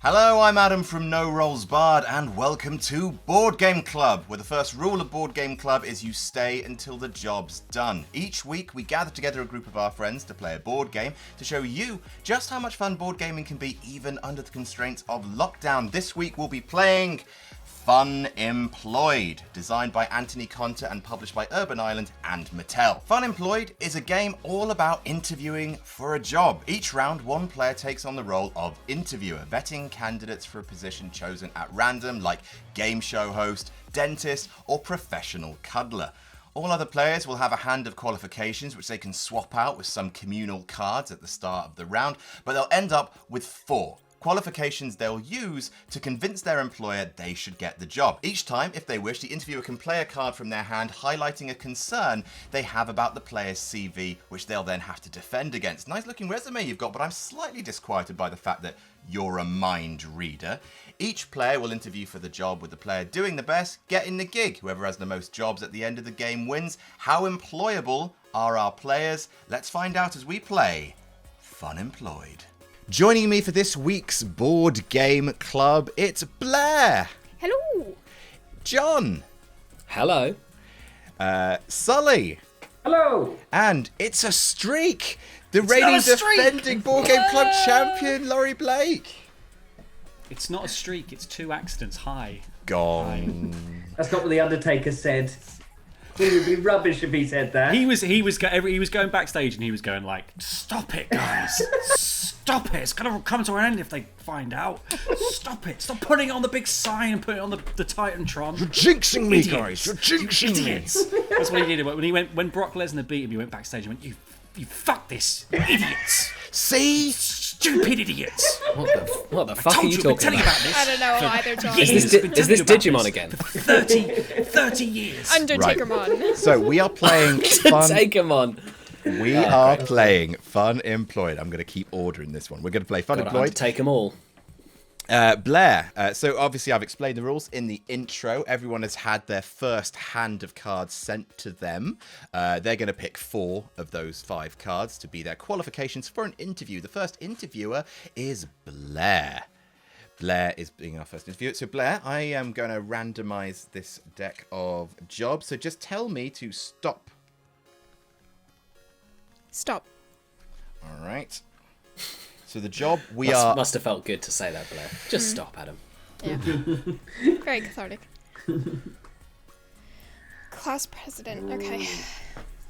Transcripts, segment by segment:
Hello, I'm Adam from No Rolls Barred, and welcome to Board Game Club, where the first rule of Board Game Club is you stay until the job's done. Each week, we gather together a group of our friends to play a board game to show you just how much fun board gaming can be, even under the constraints of lockdown. This week, we'll be playing FUNEMPLOYED, designed by Anthony Conter and published by Urban Island and Mattel. FUNEMPLOYED is a game all about interviewing for a job. Each round, one player takes on the role of interviewer, vetting candidates for a position chosen at random, like game show host, dentist, or professional cuddler. All other players will have a hand of qualifications which they can swap out with some communal cards at the start of the round, but they'll end up with 4 qualifications they'll use to convince their employer they should get the job. Each time, if they wish, the interviewer can play a card from their hand highlighting a concern they have about the player's CV, which they'll then have to defend against. Nice looking resume you've got, but I'm slightly disquieted by the fact that you're a mind reader. Each player will interview for the job, with the player doing the best getting the gig. Whoever has the most jobs at the end of the game wins. How employable are our players? Let's find out as we play FUNEMPLOYED. Joining me for this week's Board Game Club, it's Blair. Hello. John. Hello. Sully. Hello. And it's a streak. The reigning defending Board Game Club champion, Laurie Blake. It's not a streak, it's 2 accidents. Hi. Gone. That's not what the Undertaker said. It would be rubbish if he said that. He was going backstage and he was going like, "Stop it, guys! Stop it! It's gonna come to an end if they find out. Stop it! Stop putting it on the big sign and putting it on the Titantron. You're jinxing me, Idiots. guys! You're jinxing me!" That's what he did. When Brock Lesnar beat him, he went backstage and went, "You fuck this, idiots! See? Stupid idiots! What the fuck are you talking about? this. I don't know either, John. Is this Digimon again? 30 years. Undertaker Mon. So we are playing Take him on. We are playing FUNEMPLOYED. I'm going to keep ordering this one. We're going to play FUNEMPLOYED. Take them all. Blair, so obviously I've explained the rules in the intro. Everyone has had their first hand of cards sent to them. They're going to pick 4 of those 5 cards to be their qualifications for an interview. The first interviewer is Blair. Blair is being our first interviewer. So Blair, I am going to randomize this deck of jobs. So just tell me to stop. Stop. All right. So the job must have felt good to say that, Blair. Just stop, Adam. Yeah. Very cathartic. Class president. Okay.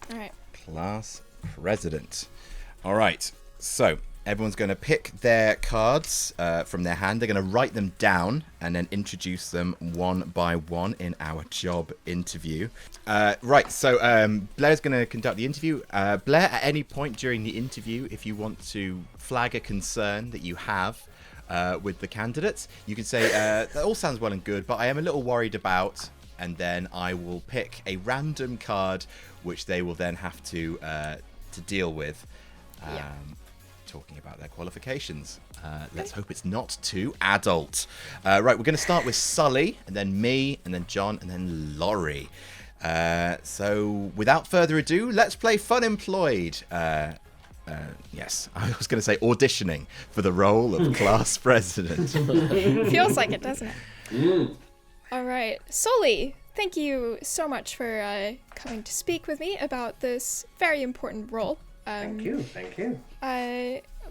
All right. Class president. All right. So everyone's going to pick their cards from their hand. They're going to write them down and then introduce them one by one in our job interview. Right. So Blair's going to conduct the interview. Blair, at any point during the interview, if you want to flag a concern that you have with the candidates, you can say, that all sounds well and good, but I am a little worried about, and then I will pick a random card which they will then have to deal with. Talking about their qualifications. Let's hope it's not too adult. Right, we're going to start with Sully, and then me, and then John, and then Laurie. So without further ado, let's play FUNEMPLOYED. Yes, I was going to say auditioning for the role of class president. Feels like it, doesn't it? All right. Sully, thank you so much for coming to speak with me about this very important role. Thank you.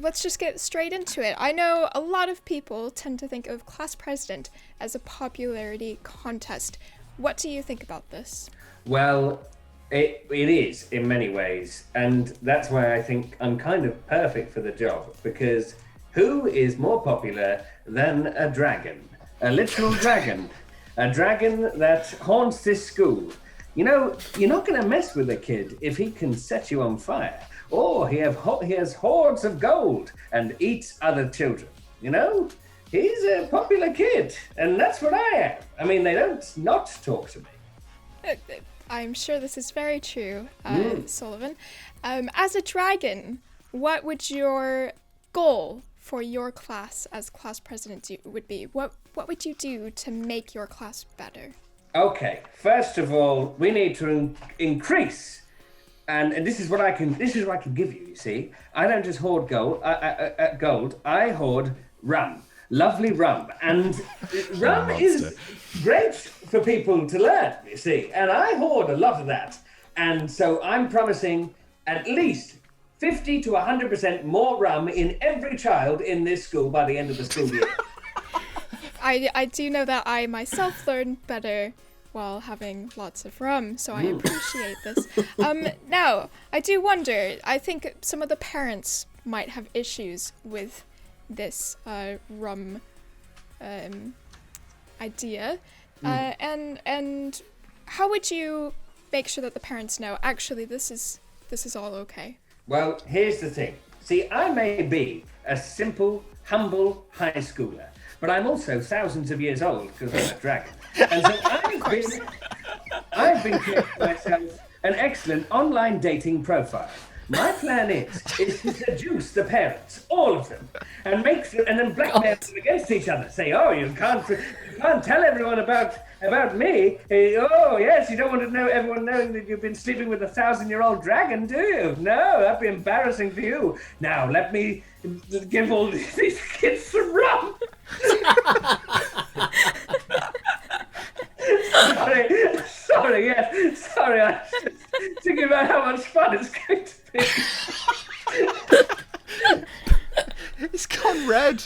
Let's just get straight into it. I know a lot of people tend to think of class president as a popularity contest. What do you think about this? Well, it is in many ways, and that's why I think I'm kind of perfect for the job, because who is more popular than a dragon? A literal dragon. A dragon that haunts this school. You know, you're not going to mess with a kid if he can set you on fire. Or he has hordes of gold and eats other children. You know, he's a popular kid, and that's what I am. I mean, they don't not talk to me. I'm sure this is very true, Sullivan. As a dragon, what would your goal for your class as class president would be? What would you do to make your class better? Okay, first of all, we need to increase. And this is what I can give you. You see, I don't just hoard gold. I hoard rum. lovely rum. And rum is great for people to learn, you see. And I hoard a lot of that. And so I'm promising at least 50 to 100% more rum in every child in this school by the end of the school year. I do know that I myself learned better while having lots of rum, so I appreciate this. Now, I do wonder, I think some of the parents might have issues with this rum idea. And how would you make sure that the parents know, actually, this is all okay? Well, here's the thing. See, I may be a simple, humble high schooler, but I'm also thousands of years old because I'm a dragon. And so I've been creating myself an excellent online dating profile. My plan is to seduce the parents, all of them, and then blackmail them against each other. Say, oh, you can't tell everyone about me. Oh, yes, you don't want to know everyone knowing that you've been sleeping with a 1,000-year-old dragon, do you? No, that'd be embarrassing for you. Now, let me give all these kids some rum. Sorry, I'm just thinking about how much fun it's going to be. It's gone red.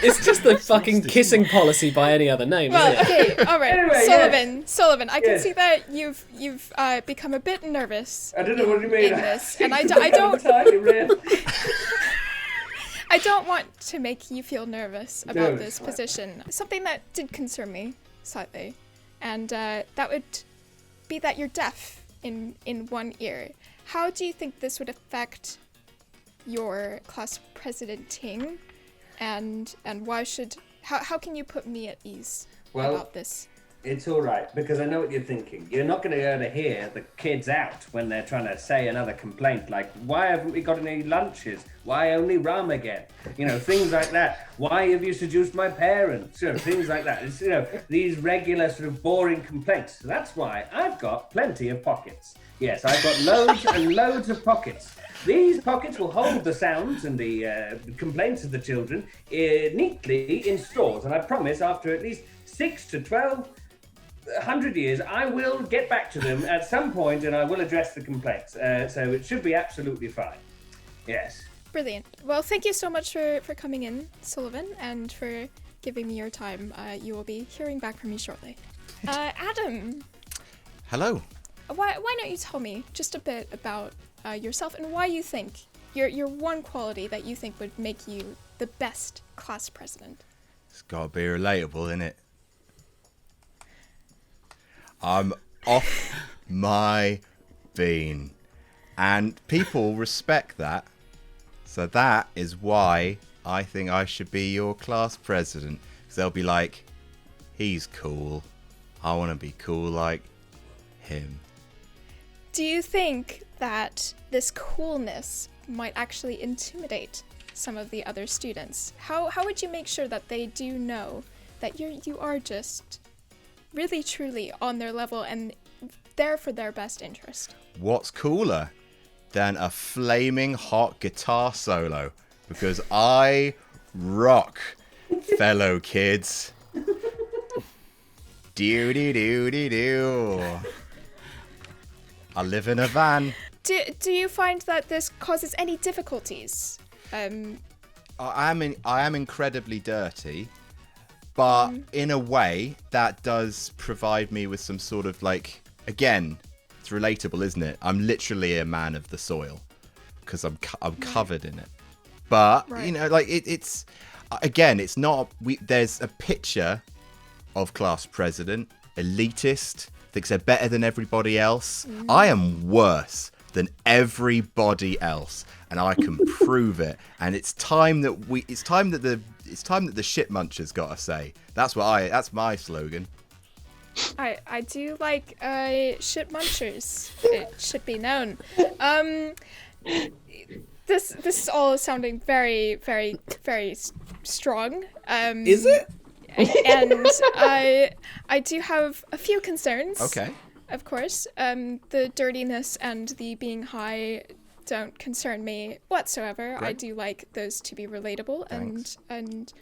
It's just the fucking kissing policy by any other name, Well, isn't it? okay, all right, Anyway, Sullivan, I can Yes. see that you've become a bit nervous. I don't know what you mean. In this, and I I'm don't totally real. I don't want to make you feel nervous about No, this it's fine. position. Something that did concern me slightly, and that would be that you're deaf in one ear. How do you think this would affect your class presidenting, and how can you put me at ease about this? It's all right, because I know what you're thinking. You're not going to be able to hear the kids out when they're trying to say another complaint, like, why haven't we got any lunches? Why only rum again? You know, things like that. Why have you seduced my parents? You know, things like that. It's, these regular sort of boring complaints. So that's why I've got plenty of pockets. Yes, I've got loads and loads of pockets. These pockets will hold the sounds and the complaints of the children neatly in stores. And I promise, after at least 6 to 1,200 years, I will get back to them at some point and I will address the complaints. So it should be absolutely fine. Yes. Brilliant. Well, thank you so much for coming in, Sullivan, and for giving me your time. You will be hearing back from me shortly. Adam, Hello. why don't you tell me just a bit about yourself and why you think your one quality that you think would make you the best class president? It's got to be relatable, innit? I'm off my bean. And people respect that. So that is why I think I should be your class president. Because they'll be like, he's cool. I want to be cool like him. Do you think that this coolness might actually intimidate some of the other students? How would you make sure that they do know that you are just really truly on their level and there for their best interest? What's cooler than a flaming hot guitar solo? Because I rock, fellow kids. Do. I live in a van. Do you find that this causes any difficulties? I am incredibly dirty, but in a way that does provide me with some sort of like, again, it's relatable, isn't it? I'm literally a man of the soil because I'm covered in it. But you know, like it's again, it's not. There's a picture of class president, elitist, thinks they're better than everybody else. I am worse than everybody else, and I can prove it. And it's time that the shit munchers gotta say. That's my slogan. I do like shit munchers. It should be known. This is all sounding very, very, very strong. Is it? And I do have a few concerns. Okay. Of course. The dirtiness and the being high don't concern me whatsoever. Great. I do like those to be relatable. Thanks. And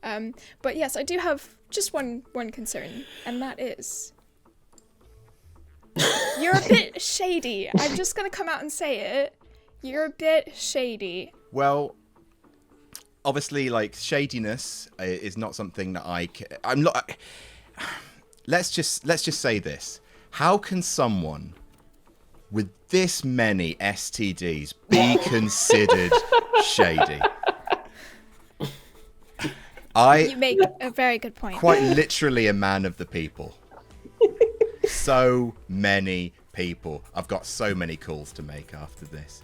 But yes, I do have just one concern, and that is you're a bit shady. I'm just gonna come out and say it. You're a bit shady. Well, obviously, like, shadiness is not something that I'm not. Let's just say this: how can someone with this many STDs be considered shady? You make a very good point. Quite literally a man of the people. So many people. I've got so many calls to make after this.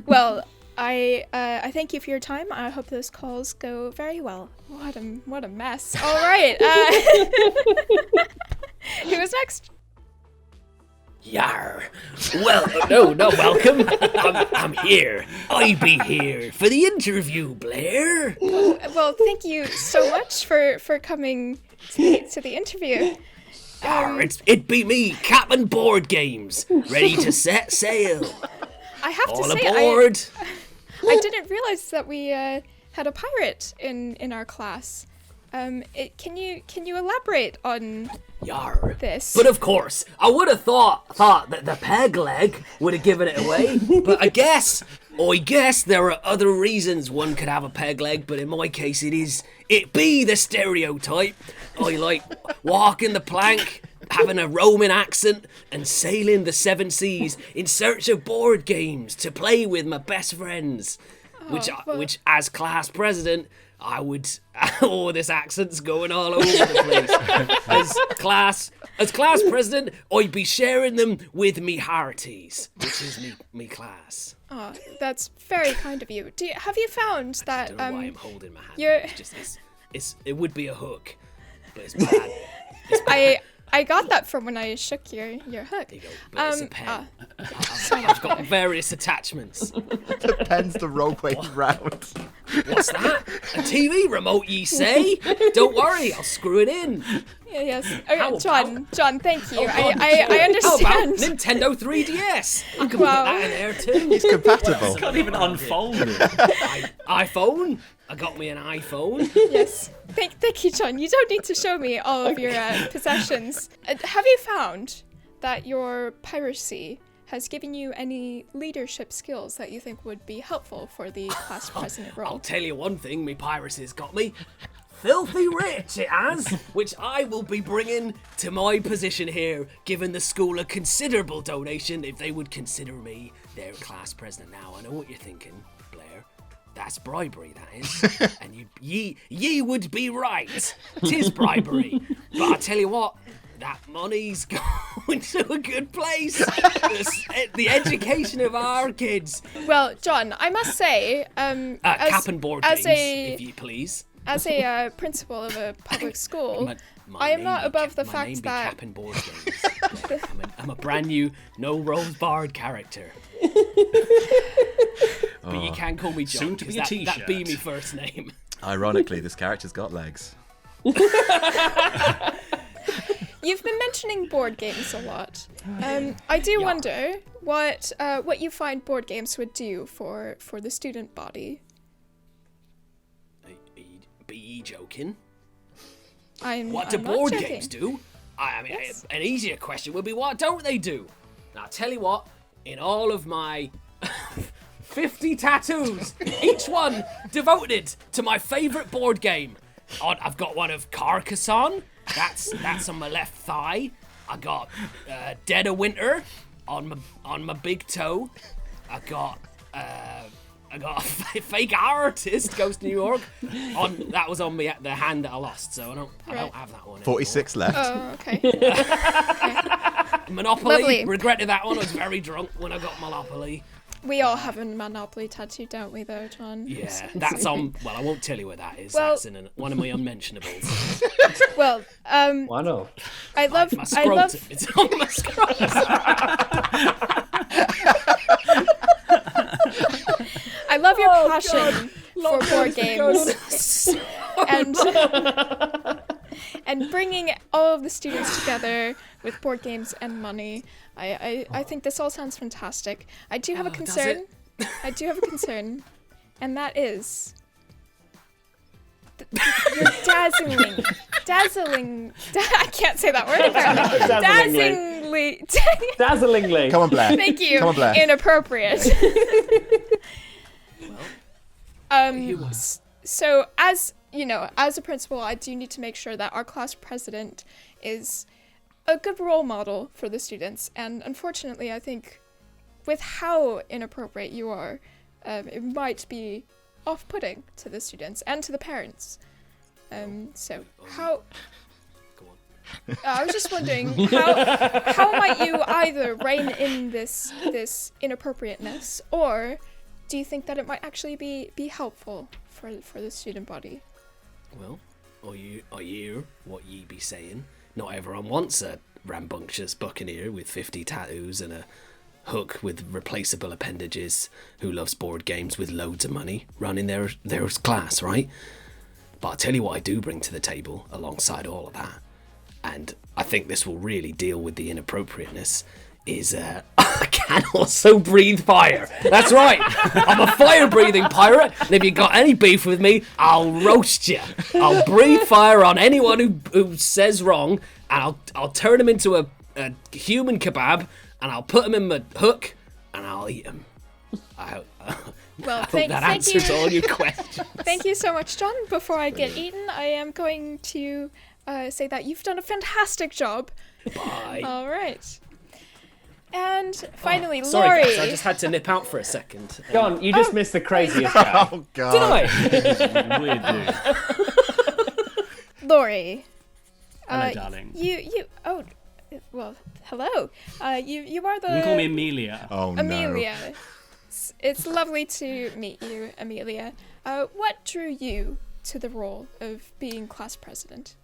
Well, I thank you for your time. I hope those calls go very well. What a mess. All right. Who was next? Yar. Well, no, not welcome. I'm here. I be here for the interview, Blair. Well, thank you so much for coming to the interview. Yar, it be me, Captain Board Games, ready to set sail. I have All to say, aboard. I didn't realize that we had a pirate in our class. Can you elaborate on Yar. this? But of course, I would have thought that the peg leg would have given it away. But I guess there are other reasons one could have a peg leg. But in my case, it be the stereotype. I like walking the plank, having a Roman accent, and sailing the seven seas in search of board games to play with my best friends. Which as class president, I would. Oh, this accent's going all over the place. As class president, I'd be sharing them with me hearties, which is me class. Oh, that's very kind of you. Have you found that I don't know why I'm holding my hand. you're- It would be a hook, but it's bad. I got that from when I shook your hook. There you go. But it's a pen. I've got various attachments. The pen's the wrong way round. What's that? A TV remote, ye say? Don't worry, I'll screw it in. Yes. Okay, How John, thank you. Oh, I How about understand. Nintendo 3DS? I can Wow. put that in there too. It's compatible. Can't even unfold it. iPhone? I got me an iPhone. Yes. Thank you, John. You don't need to show me all of your possessions. Have you found that your piracy has given you any leadership skills that you think would be helpful for the class president I'll role? tell you one thing, me piracy's got me filthy rich, it has, which I will be bringing to my position here, giving the school a considerable donation if they would consider me their class president. Now, I know what you're thinking, Blair. That's bribery, that is. And ye would be right. 'Tis bribery. But I tell you what, that money's going to a good place. The education of our kids. Well, John, I must say, Cap and board games, if you please. as a principal of a public school, I am not above the fact that Cap and board games. I'm a brand new no roles barred character. But you can call me John, Soon to be a 'cause that be t-shirt. me first name. Ironically, this character's got legs. you've been mentioning board games a lot. I do wonder what you find board games would do for the student body. Be ye joking? What do I'm board not games joking. do? I mean, Yes. an easier question would be, what don't they do? Now, I'll tell you what, in all of my 50 tattoos, each one devoted to my favourite board game. I've got one of Carcassonne, that's on my left thigh. I got Dead of Winter on my big toe. I got a fake artist goes to New York. That was on me the hand that I lost, so I don't have that one. 46 left. Oh, okay. Monopoly. Lovely. Regretted that one. I was very drunk when I got Monopoly. We all have a Monopoly tattoo, don't we, though, John? Yeah, that's on. Well, I won't tell you where that is. Well- That's in one of my unmentionables. Well, Why not? I love. My scrotum. It's on my scrotum. I love your passion for board games and bringing all of the students together with board games and money. I think this all sounds fantastic. I do have a does concern. it? I do have a concern, and that is You're dazzling. I can't say that word. Apparently. Dazzlingly. Come on, Blair. Thank you. Come on, Blair. Inappropriate. So as you know, as a principal, I do need to make sure that our class president is a good role model for the students. And unfortunately, I think with how inappropriate you are, it might be off-putting to the students and to the parents. So how? I was just wondering how might you either rein in this inappropriateness, or do you think that it might actually be helpful for the student body? Well, I hear what ye be saying. Not everyone wants a rambunctious buccaneer with 50 tattoos and a hook with replaceable appendages who loves board games with loads of money running their class, right? But I'll tell you what I do bring to the table alongside all of that, and I think this will really deal with the inappropriateness, is I can also breathe fire. That's right. I'm a fire-breathing pirate, and if you got any beef with me, I'll roast you. I'll breathe fire on anyone who says wrong, and I'll turn him into a human kebab, and I'll put him in my hook, and I'll eat him. I hope that answers all your questions. Thank you so much, John. Before I get eaten, I am going to say that you've done a fantastic job. Bye. All right. And finally, Sorry, Laurie. guys, I just had to nip out for a second. John, you just missed the craziest guy. Oh, Did God. I? Weird dude. Laurie. Hello, darling. Well, hello. You are the You can call me Amelia. Oh, no. Amelia. It's lovely to meet you, Amelia. What drew you to the role of being class president?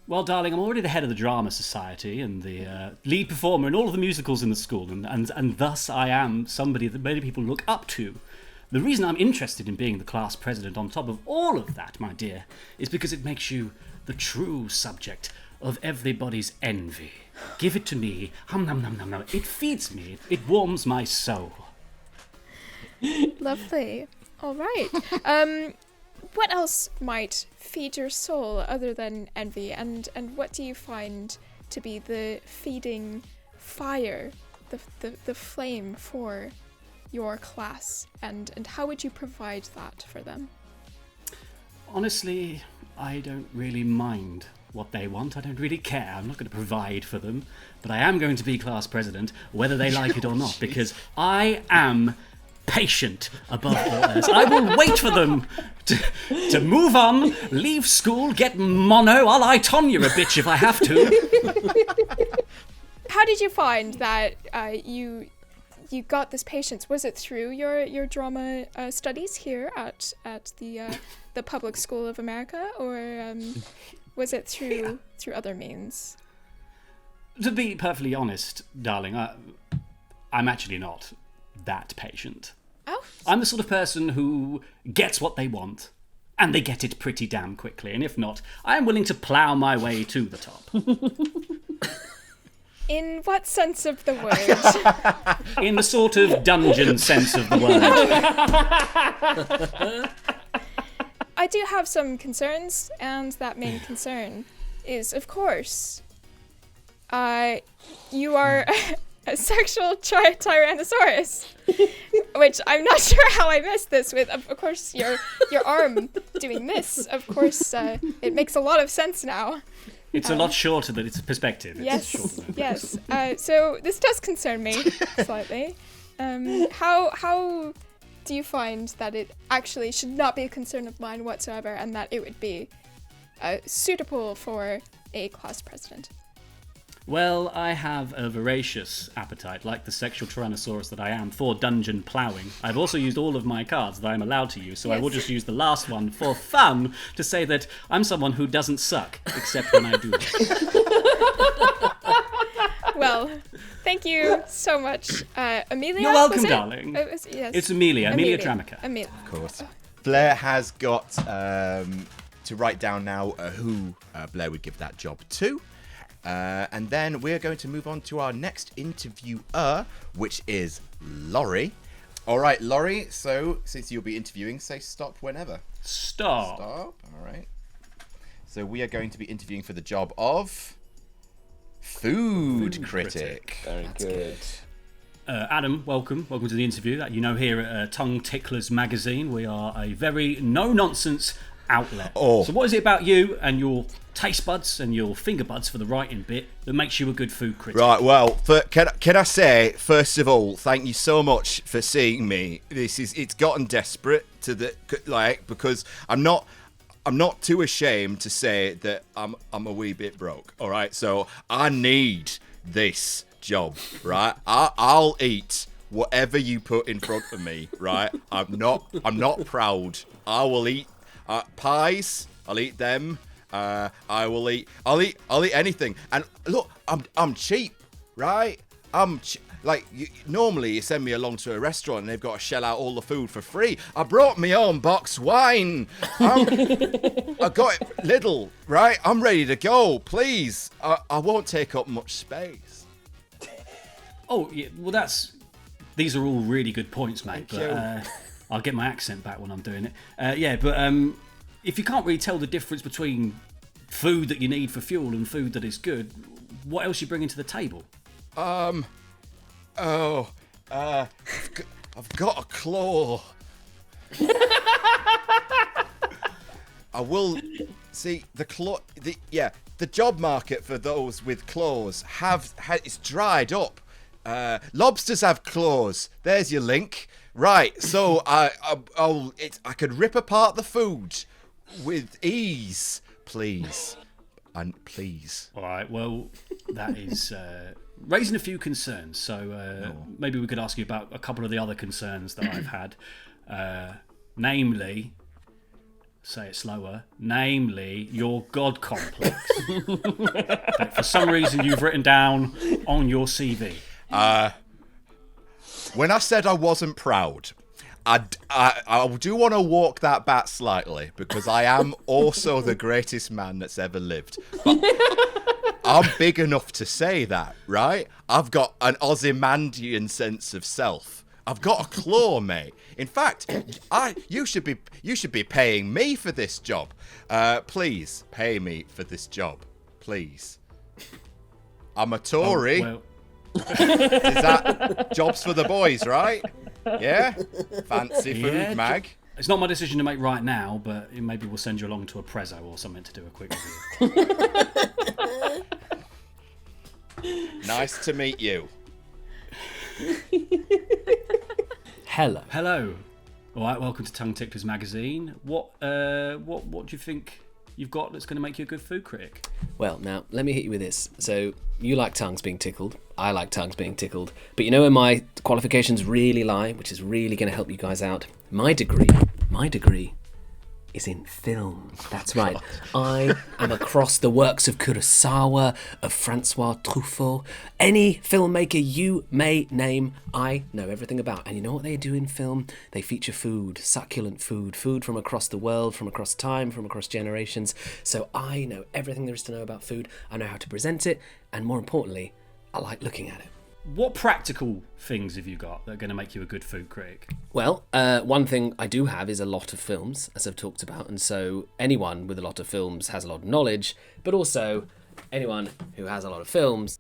Well, darling, I'm already the head of the drama society and the lead performer in all of the musicals in the school, and thus I am somebody that many people look up to. The reason I'm interested in being the class president on top of all of that, my dear, is because it makes you the true subject of everybody's envy. Give it to me. Hum num num num num. It feeds me. It warms my soul. Lovely. All right. What else might feed your soul other than envy? And what do you find to be the feeding fire, the flame for your class? And how would you provide that for them? Honestly, I don't really mind what they want. I don't really care. I'm not going to provide for them. But I am going to be class president, whether they like it or not, because I am patient above all else. I will wait for them to move on, leave school, get mono. I'll Tonya a bitch if I have to. How did you find that you got this patience? Was it through your drama studies here at the Public School of America, or was it through other means? To be perfectly honest, darling, I'm actually not that patient. Oh. I'm the sort of person who gets what they want, and they get it pretty damn quickly. And if not, I am willing to plough my way to the top. In what sense of the word? In the sort of dungeon sense of the word. I do have some concerns, and that main concern is, of course, you are a sexual Tyrannosaurus, which I'm not sure how I missed this with, of course, your arm doing this. Of course, it makes a lot of sense now. It's a lot shorter than its perspective. It's Yes, shorter than yes. So this does concern me slightly. How do you find that it actually should not be a concern of mine whatsoever, and that it would be suitable for a class president? Well, I have a voracious appetite, like the sexual Tyrannosaurus that I am, for dungeon ploughing. I've also used all of my cards that I'm allowed to use, so I will just use the last one for fun to say that I'm someone who doesn't suck, except when I do. Well, thank you so much, Amelia. You're welcome, was it? darling. Yes. It's Amelia Dramica. Amelia. Of course. Blair has got to write down now who Blair would give that job to. And then we're going to move on to our next interviewer, which is Laurie. All right, Laurie. So since you'll be interviewing, say stop whenever. Stop. Stop. All right. So we are going to be interviewing for the job of food critic. Very good. Adam, welcome to the interview. You know, here at Tongue Ticklers magazine, we are a very no-nonsense outlet. Oh. So what is it about you and your taste buds and your finger buds for the writing bit that makes you a good food critic? Right, well, can I say, first of all, thank you so much for seeing me. It's gotten desperate because I'm not too ashamed to say that I'm a wee bit broke, all right? So I need this job, right? I'll eat whatever you put in front of me, right? I'm not proud. I will eat pies. I'll eat them. I'll eat anything. And look, I'm cheap, right? Normally you send me along to a restaurant and they've got to shell out all the food for free. I brought my own box wine. I got it little, right? I'm ready to go. Please, I won't take up much space. Oh, yeah, well, these are all really good points, mate. Thank But I'll get my accent back when I'm doing it. If you can't really tell the difference between food that you need for fuel and food that is good, what else are you bringing to the table? I've got a claw. I will see the claw. The job market for those with claws it's dried up. Lobsters have claws. There's your link. Right. So I could rip apart the food with ease, please. And please. All right. Well, that is raising a few concerns. So maybe we could ask you about a couple of the other concerns that I've had. Namely, say it slower. Namely, your God complex. That for some reason you've written down on your CV. When I said I wasn't proud, I do want to walk that back slightly because I am also the greatest man that's ever lived. But I'm big enough to say that, right? I've got an Ozymandian sense of self. I've got a claw, mate. In fact, you should be paying me for this job. Please pay me for this job, please. I'm a Tory. Well, Is that jobs for the boys, right? Yeah? Fancy food, mag? it's not my decision to make right now, but maybe we'll send you along to a prezzo or something to do a quick review. Nice to meet you. Hello. Hello. All right, welcome to Tongue Ticklers magazine. What do you think you've got that's going to make you a good food critic? Well, now, let me hit you with this. So, you like tongues being tickled. I like tongues being tickled. But you know where my qualifications really lie, which is really going to help you guys out? My degree is in film. That's right. I am across the works of Kurosawa, of Francois Truffaut. Any filmmaker you may name, I know everything about. And you know what they do in film? They feature food, succulent food from across the world, from across time, from across generations. So I know everything there is to know about food. I know how to present it, and more importantly, I like looking at it. What practical things have you got that are going to make you a good food critic? Well, one thing I do have is a lot of films, as I've talked about, and so anyone with a lot of films has a lot of knowledge, but also anyone who has a lot of films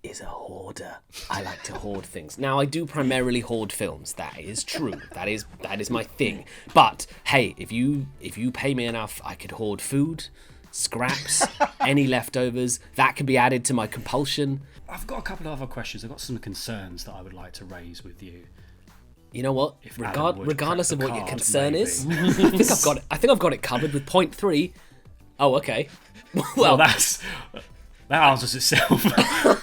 is a hoarder. I like to hoard things. Now, I do primarily hoard films. That is true. That is my thing. But hey, if you pay me enough, I could hoard food, scraps, any leftovers. That can be added to my compulsion. I've got a couple of other questions. I've got some concerns that I would like to raise with you. You know what? If Adam would Regardless crack of the what your card, concern maybe. is, I think I've got it covered with point 3. Oh, okay. Well, that answers itself.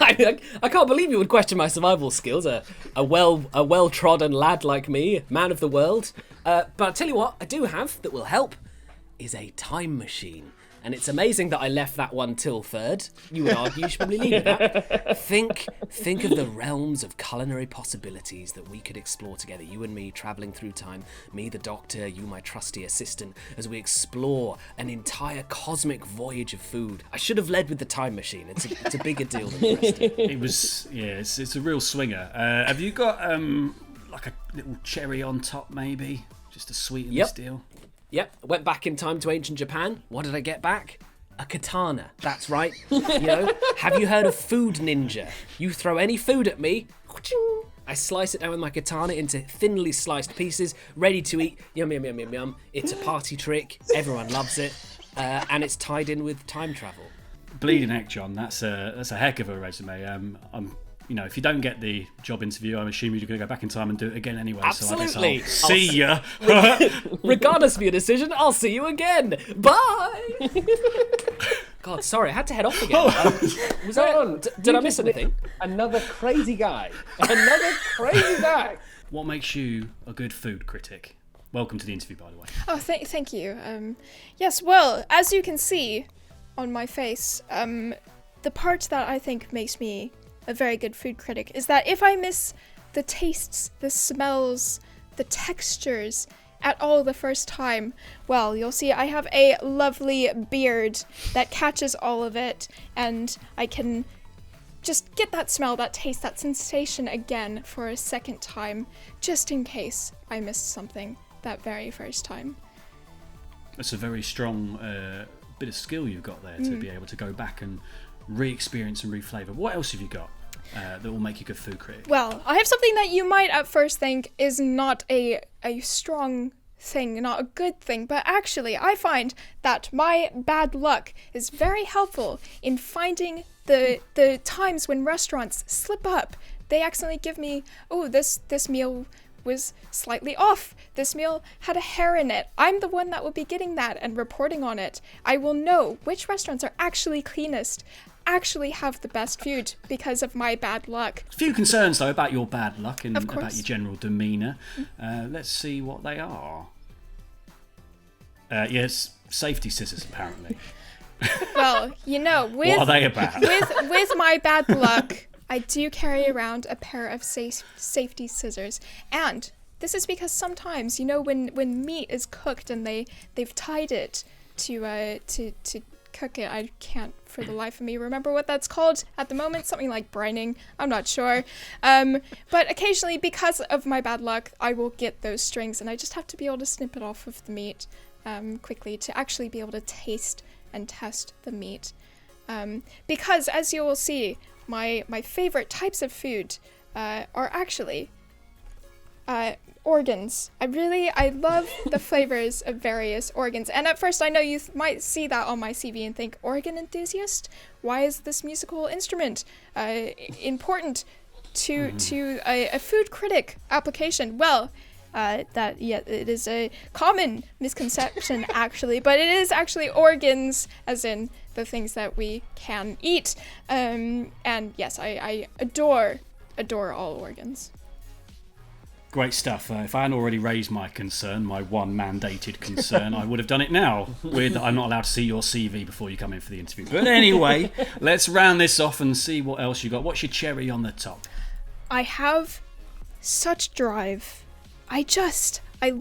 I can't believe you would question my survival skills. A well-trodden lad like me, man of the world. But I'll tell you what I do have that will help is a time machine. And it's amazing that I left that one till third. You would argue you should probably leave that. Think of the realms of culinary possibilities that we could explore together. You and me travelling through time. Me, the doctor, you, my trusty assistant, as we explore an entire cosmic voyage of food. I should have led with the time machine. It's a bigger deal than the rest of it. It was, yeah, it's a real swinger. Have you got a like a little cherry on top, maybe, just to sweeten Yep. this deal. Yep, went back in time to ancient Japan. What did I get back? A katana. That's right. Have you heard of Food Ninja? You throw any food at me, I slice it down with my katana into thinly sliced pieces, ready to eat. Yum, yum, yum, yum, yum. It's a party trick. Everyone loves it. And it's tied in with time travel. Bleeding heck, John. That's a heck of a resume. If you don't get the job interview, I'm assuming you're going to go back in time and do it again anyway. Absolutely. So I guess I'll see ya. Regardless of your decision, I'll see you again. Bye. God, sorry, I had to head off again. Did I miss anything? Another crazy guy. Another crazy guy. What makes you a good food critic? Welcome to the interview, by the way. Oh, thank you. Yes, well, as you can see on my face, the part that I think makes me a very good food critic is that if I miss the tastes, the smells, the textures at all the first time, well, you'll see I have a lovely beard that catches all of it, and I can just get that smell, that taste, that sensation again for a second time, just in case I missed something that very first time. It's a very strong bit of skill you've got there to be able to go back and re-experience and re-flavour. What else have you got that will make you a good food critic? Well, I have something that you might at first think is not a strong thing, not a good thing, but actually I find that my bad luck is very helpful in finding the times when restaurants slip up. They accidentally give me, oh, this meal was slightly off. This meal had a hair in it. I'm the one that will be getting that and reporting on it. I will know which restaurants are actually cleanest, actually have the best food because of my bad luck. A few concerns, though, about your bad luck and Of course. about your general demeanour. Let's see what they are. Yes, safety scissors, apparently. Well, What are they about? with my bad luck, I do carry around a pair of safety scissors, and this is because sometimes, when meat is cooked and they've tied it to cook it, I can't for the life of me remember what that's called at the moment. Something like brining, I'm not sure. But occasionally, because of my bad luck, I will get those strings, and I just have to be able to snip it off of the meat quickly to actually be able to taste and test the meat. Because as you will see, my favorite types of food are actually organs. I love the flavors of various organs. And at first I know you might see that on my CV and think, organ enthusiast? Why is this musical instrument important to a food critic application? Well, it is a common misconception actually, but it is actually organs, as in the things that we can eat. And yes, I adore all organs. Great stuff. If I hadn't already raised my concern, my one mandated concern, I would have done it now. Weird that I'm not allowed to see your CV before you come in for the interview. But anyway, let's round this off and see what else you got. What's your cherry on the top? I have such drive. I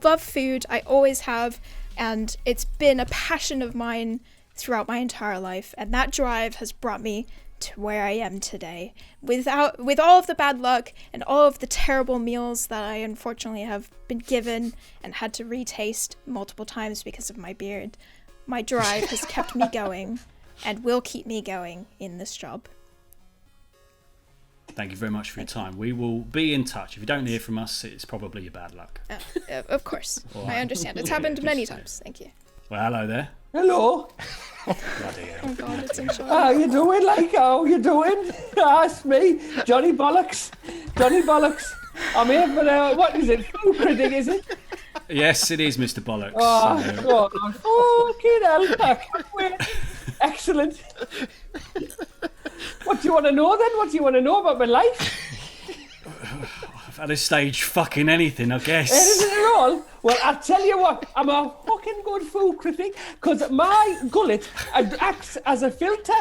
love food. I always have. And it's been a passion of mine throughout my entire life. And that drive has brought me to where I am today. With all of the bad luck and all of the terrible meals that I unfortunately have been given and had to retaste multiple times because of my beard, my drive has kept me going and will keep me going in this job. Thank you very much for your time. We will be in touch. If you don't hear from us, it's probably your bad luck. Of course. I understand. It's happened many times. Thank you. Well, hello there. Hello. Bloody hell. Oh God, it's in shock. How you doing? How you doing? That's me, Johnny Bollocks. Johnny Bollocks. I'm here for what is it? Food critic, is it? Yes, it is, Mr. Bollocks. Fucking hell. I can't wait. Excellent. What do you want to know then? What do you want to know about my life? At this stage, fucking anything, I guess. Anything at all? Well, I'll tell you what. I'm a fucking good food critic because my gullet acts as a filter,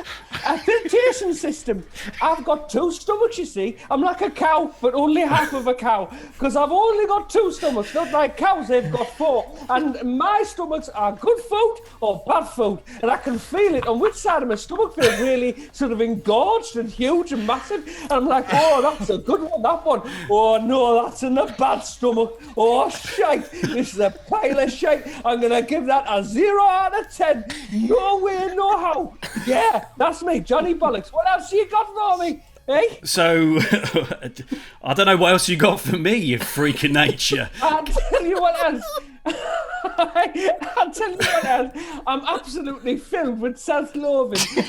a filtration system. I've got 2 stomachs, you see. I'm like a cow, but only half of a cow because I've only got 2 stomachs, not like cows, they've got 4. And my stomachs are good food or bad food, and I can feel it on which side of my stomach feels really sort of engorged and huge and massive. And I'm like, oh, that's a good one, that one. Oh, no, that's in the bad stomach. Oh, shite. This is a pile of shite. I'm going to give that a 0 out of 10. No way, no how. Yeah, that's me, Johnny Bollocks. What else you got for me? Hey? So, I don't know what else you got for me, you freak of nature. I'll tell you what else. I'll tell you what else. I'm absolutely filled with self-loathing.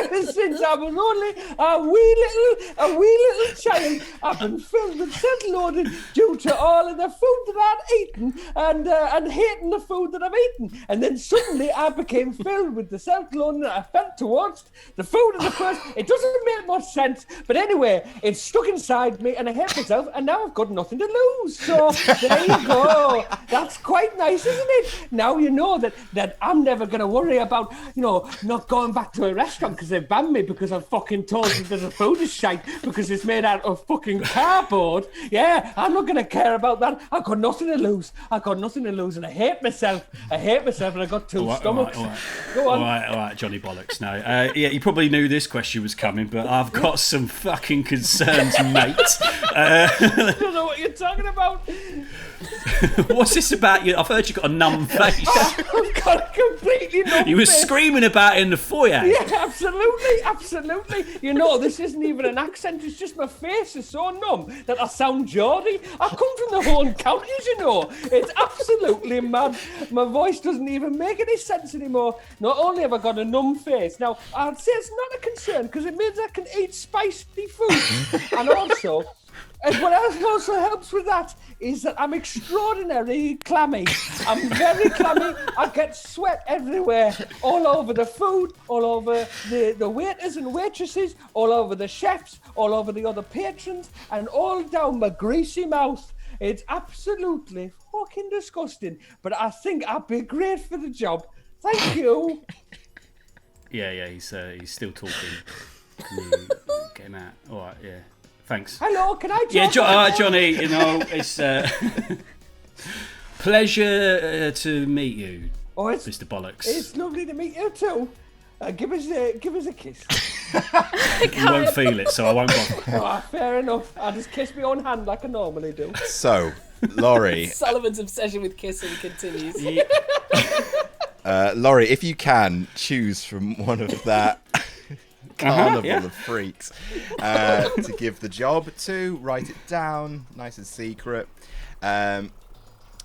Ever since I was only a wee little child, I've been filled with self-loathing due to all of the food that I'd eaten and hating the food that I've eaten. And then suddenly I became filled with the self-loathing that I felt towards the food in the first. It doesn't make much sense, but anyway, it's stuck inside me and I hate myself, and now I've got nothing to lose. So there you go. That's quite nice, isn't it? Now you know that I'm never going to worry about, not going back to a restaurant because they've banned me because I've fucking told them that the food is shite because it's made out of fucking cardboard. Yeah, I'm not going to care about that. I've got nothing to lose. And I hate myself. And I've got 2 stomachs. All right. Go on. All right, Johnny Bollocks. No, yeah, you probably knew this question was coming, but I've got some fucking concerns, mate. I don't know what you're talking about. What's this about you? I've heard you've got a numb face. I've got a completely numb You were face. screaming about it in the foyer. Yeah, absolutely. This isn't even an accent. It's just my face is so numb that I sound Geordie. I come from the Horn Counties, It's absolutely mad. My voice doesn't even make any sense anymore. Not only have I got a numb face, now I'd say it's not a concern because it means I can eat spicy food. And also, what else also helps with that is that I'm extraordinarily clammy. I'm very clammy. I get sweat everywhere, all over the food, all over the waiters and waitresses, all over the chefs, all over the other patrons, and all down my greasy mouth. It's absolutely fucking disgusting, but I think I'd be great for the job. Thank you. Yeah, he's still talking. Get him out. All right, yeah. Thanks. Hello, can I Yeah, talk? Johnny, it's pleasure to meet you, Mr. Bollocks. It's lovely to meet you too. Give us a kiss. You won't feel it, so I won't bother. Oh, fair enough. I'll just kiss my own hand like I normally do. So, Laurie. Sullivan's obsession with kissing continues. Laurie, if you can, choose from one of that carnival of freaks to give the job to. Write it down, nice and secret.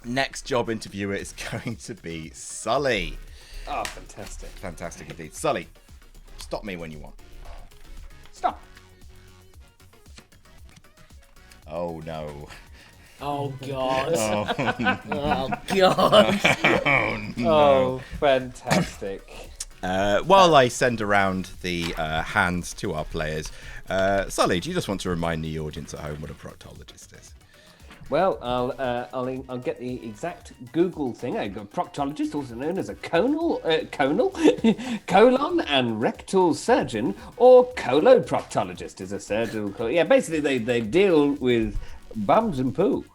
Next job interviewer is going to be Sully. Oh, fantastic. Fantastic indeed. Sully, stop me when you want. Stop. Oh, no. Oh, God. Oh, God. oh no. Oh, fantastic. While I send around the hands to our players, Sully, do you just want to remind the audience at home what a proctologist is? Well, I'll get the exact Google thing. I got proctologist, also known as a colon and rectal surgeon, or coloproctologist is a surgical. Yeah, basically they deal with bums and poo.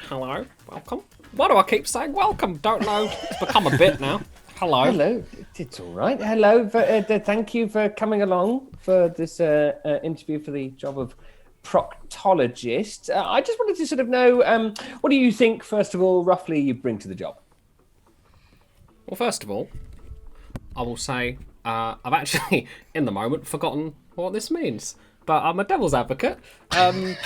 Hello, welcome. Why do I keep saying welcome? Don't know. It's become a bit now. Hello. Hello. It's all right. Hello. Thank you for coming along for this interview for the job of proctologist. I just wanted to sort of know, what do you think, first of all, roughly you bring to the job? Well, first of all, I will say I've actually, in the moment, forgotten what this means. But I'm a devil's advocate. What does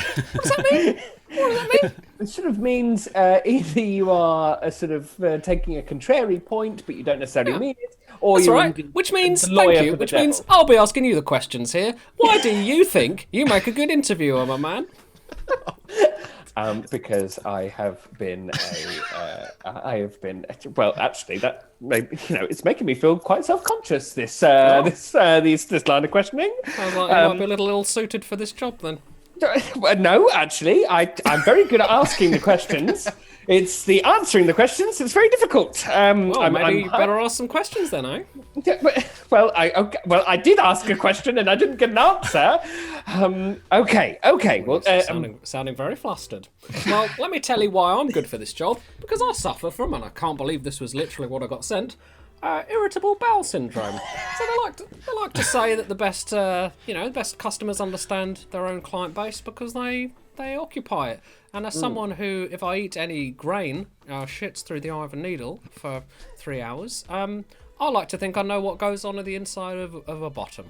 that mean? What does that mean? It sort of means either you are sort of taking a contrary point, but you don't necessarily mean it, or That's you're right. Which means, the lawyer thank you, for the which means devil. I'll be asking you the questions here. Why do you think you make a good interviewer, my man? Because I have been well, actually, that it's making me feel quite self-conscious. This line of questioning. Sounds like you might be a little ill-suited for this job, then. Well, no, actually, I'm very good at asking the questions. It's the answering the questions that's very difficult. Well, maybe you better ask some questions then, eh? Well, I did ask a question and I didn't get an answer. Okay. Well, Sounding very flustered. Well, let me tell you why I'm good for this job. Because I suffer from, and I can't believe this was literally what I got sent, irritable bowel syndrome. So they like to say that the best customers understand their own client base because they occupy it. And as someone who, if I eat any grain, shits through the eye of a needle for 3 hours, I like to think I know what goes on at the inside of a bottom.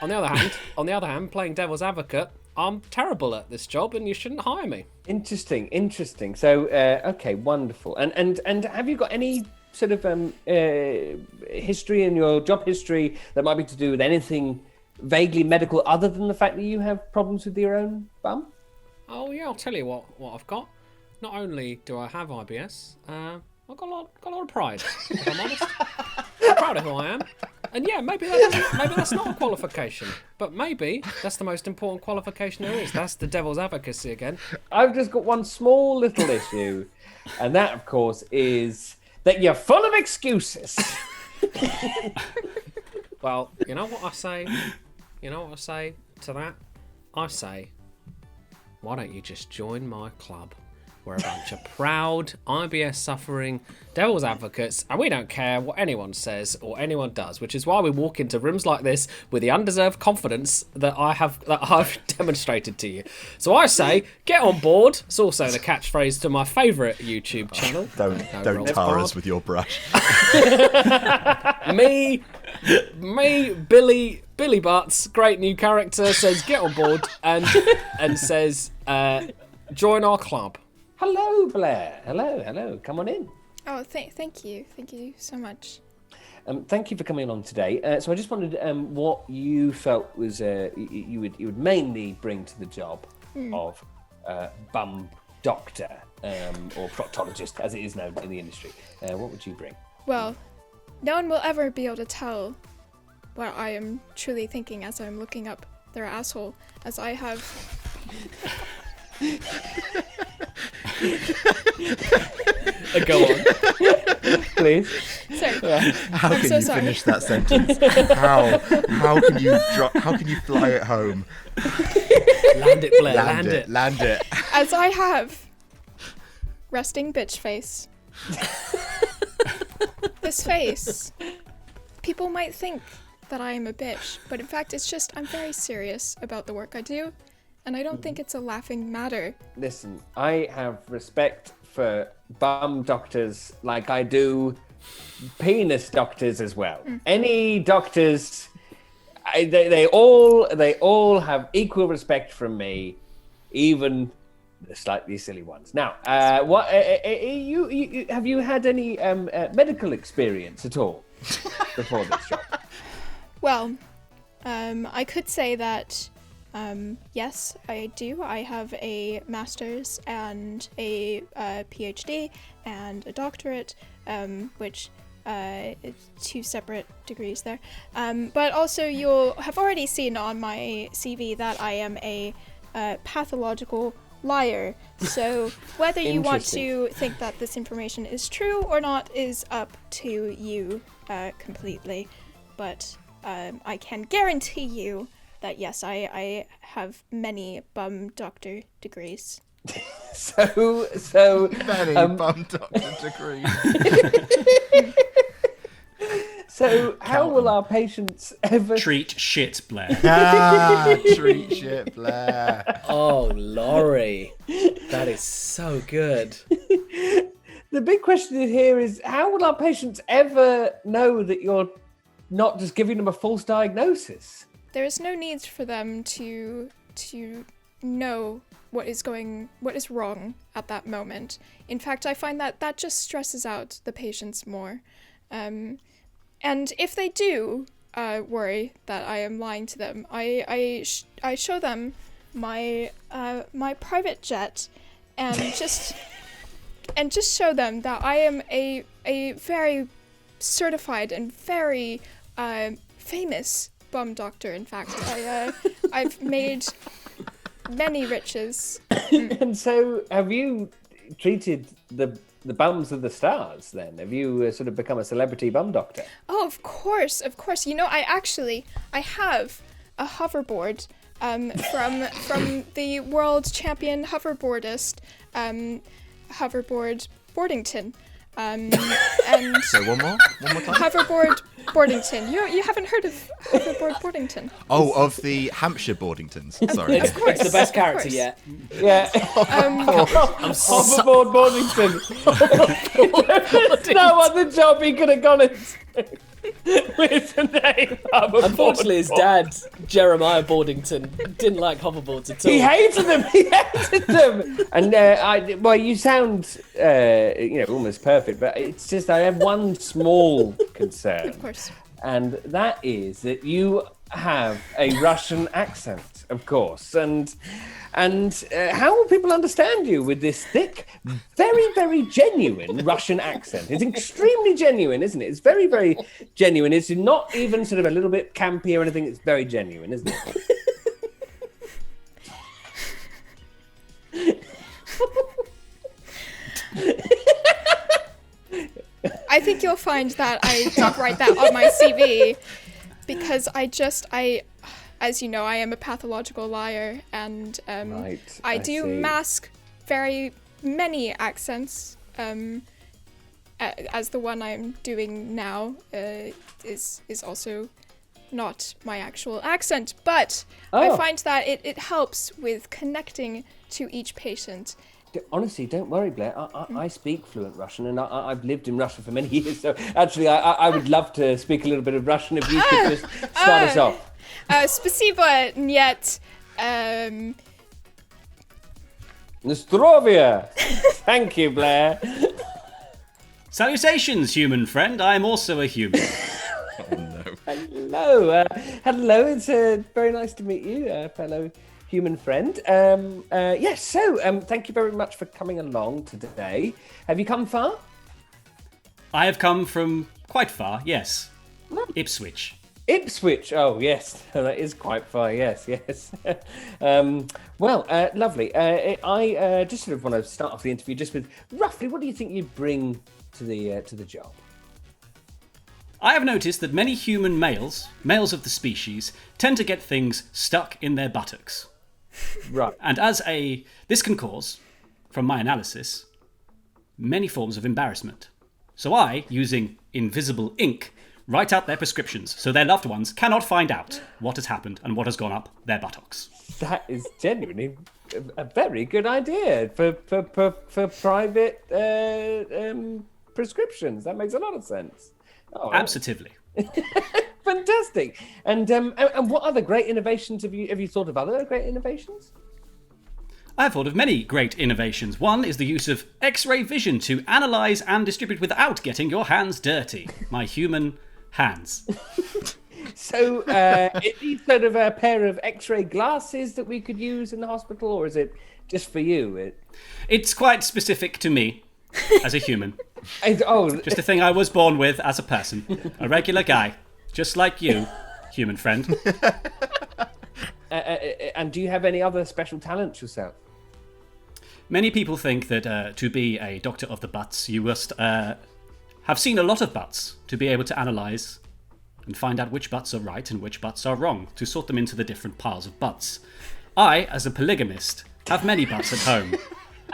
On the other hand, playing devil's advocate, I'm terrible at this job, and you shouldn't hire me. Interesting. So, okay, wonderful. And have you got any sort of history in your job history that might be to do with anything vaguely medical, other than the fact that you have problems with your own bum? Oh yeah, I'll tell you what I've got. Not only do I have IBS, I've got a lot of pride. If I'm honest, I'm proud of who I am. And yeah, maybe that's not a qualification, but maybe that's the most important qualification there is. That's the devil's advocacy again. I've just got one small little issue, and that, of course, is that you're full of excuses. Well, you know what I say? You know what I say to that? I say, why don't you just join my club? We're a bunch of proud, IBS-suffering devil's advocates, and we don't care what anyone says or anyone does, which is why we walk into rooms like this with the undeserved confidence that I've demonstrated to you. So I say, get on board. It's also the catchphrase to my favourite YouTube channel. Don't tar us with your brush. Me, Billy Butts, great new character, says get on board and says join our club. Hello, Blair. Hello. Come on in. Oh, thank you so much. Thank you for coming on today. So I just wondered what you felt was you would mainly bring to the job of bum doctor or proctologist, as it is known in the industry. What would you bring? Well, no one will ever be able to tell what I am truly thinking as I'm looking up their asshole, as I have... Go on. Please. Sorry. How I'm can so you sorry. finish that sentence? How can you fly it home? Land it, Blair. Land it. As I have resting bitch face. This face. People might think that I am a bitch, but in fact it's just I'm very serious about the work I do, and I don't think it's a laughing matter. Listen, I have respect for bum doctors like I do penis doctors as well. Any doctors, they all have equal respect from me, even the slightly silly ones. Now, have you had any medical experience at all before this job? Well, I could say that yes, I do. I have a master's and a PhD and a doctorate, which it's 2 separate degrees there. But also you'll have already seen on my CV that I am a pathological liar. So whether you want to think that this information is true or not is up to you completely. But I can guarantee you that yes, I have many bum doctor degrees. So Many bum doctor degrees. So how will our patients ever Treat shit, Blair. Treat shit, Blair. Oh, Laurie. That is so good. The big question here is how will our patients ever know that you're not just giving them a false diagnosis? There is no need for them to know what is wrong at that moment. In fact, I find that just stresses out the patients more. And if they do worry that I am lying to them, I show them my private jet and just show them that I am a very certified and very famous bum doctor. In fact, I've made many riches. And so, have you treated the bums of the stars? Then have you sort of become a celebrity bum doctor? Oh, of course. You know, I have a hoverboard from the world champion hoverboardist, hoverboard Boardington. And So one more time. Hoverboard Boardington. You haven't heard of Hoverboard Boardington? Oh, of the Hampshire Boardingtons. Sorry. Of course. It's the best of character course. yet. Yeah. Hoverboard Boardington. No other job he could have gone into with the name Hoverboard. Unfortunately, his dad, Jeremiah Boardington, didn't like hoverboards at all. He hated them. And you sound, almost perfect. But it's just I have one small concern. Of course. And that is that you have a Russian accent, of course. And how will people understand you with this thick, very, very genuine Russian accent? It's extremely genuine, isn't it? It's very, very genuine. It's not even sort of a little bit campy or anything. It's very genuine, isn't it? I think you'll find that I don't write that on my CV because as you know, I am a pathological liar, and Right, I I do see. mask very many accents. As the one I'm doing now is also not my actual accent, but I Oh. find that it helps with connecting to each patient. Honestly, don't worry, Blair. I speak fluent Russian, and I've lived in Russia for many years. So actually, I would love to speak a little bit of Russian if you could just start us off. Спасибо, нет. Nostrovia! Thank you, Blair. Salutations, human friend. I am also a human. Hello. Hello. It's very nice to meet you, fellow human friend. Yes, so thank you very much for coming along today. Have you come far? I have come from quite far, yes. Ipswich. Ipswich. Oh, yes. That is quite far. Yes. Lovely. I just sort of want to start off the interview just with roughly what do you think you bring to the job? I have noticed that many human males of the species, tend to get things stuck in their buttocks. Right. And this can cause, from my analysis, many forms of embarrassment. So I, using invisible ink, write out their prescriptions so their loved ones cannot find out what has happened and what has gone up their buttocks. That is genuinely a very good idea for private prescriptions. That makes a lot of sense. Oh, Absolutely. fantastic! And what other great innovations have you thought of? Other great innovations? I have thought of many great innovations. One is the use of X-ray vision to analyse and distribute without getting your hands dirty. My human hands. So, is these sort of a pair of X-ray glasses that we could use in the hospital, or is it just for you? It's quite specific to me as a human. Just Just a thing I was born with as a person. A regular guy. Just like you, human friend. and do you have any other special talents yourself? Many people think that to be a doctor of the butts, you must have seen a lot of butts to be able to analyse and find out which butts are right and which butts are wrong, to sort them into the different piles of butts. I, as a polygamist, have many butts at home.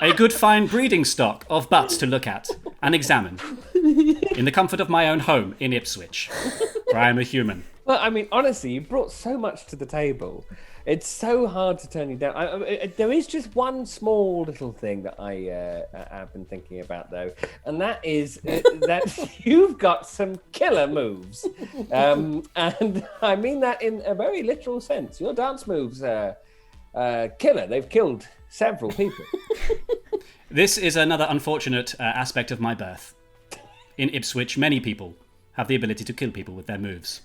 A good fine breeding stock of butts to look at and examine in the comfort of my own home in Ipswich, where I am a human. Well, I mean, honestly, you brought so much to the table. It's so hard to turn you down. There is just one small little thing that I have been thinking about, though, and that is that you've got some killer moves. And I mean that in a very literal sense. Your dance moves are killer. They've killed several people. This is another unfortunate aspect of my birth. In Ipswich, many people have the ability to kill people with their moves.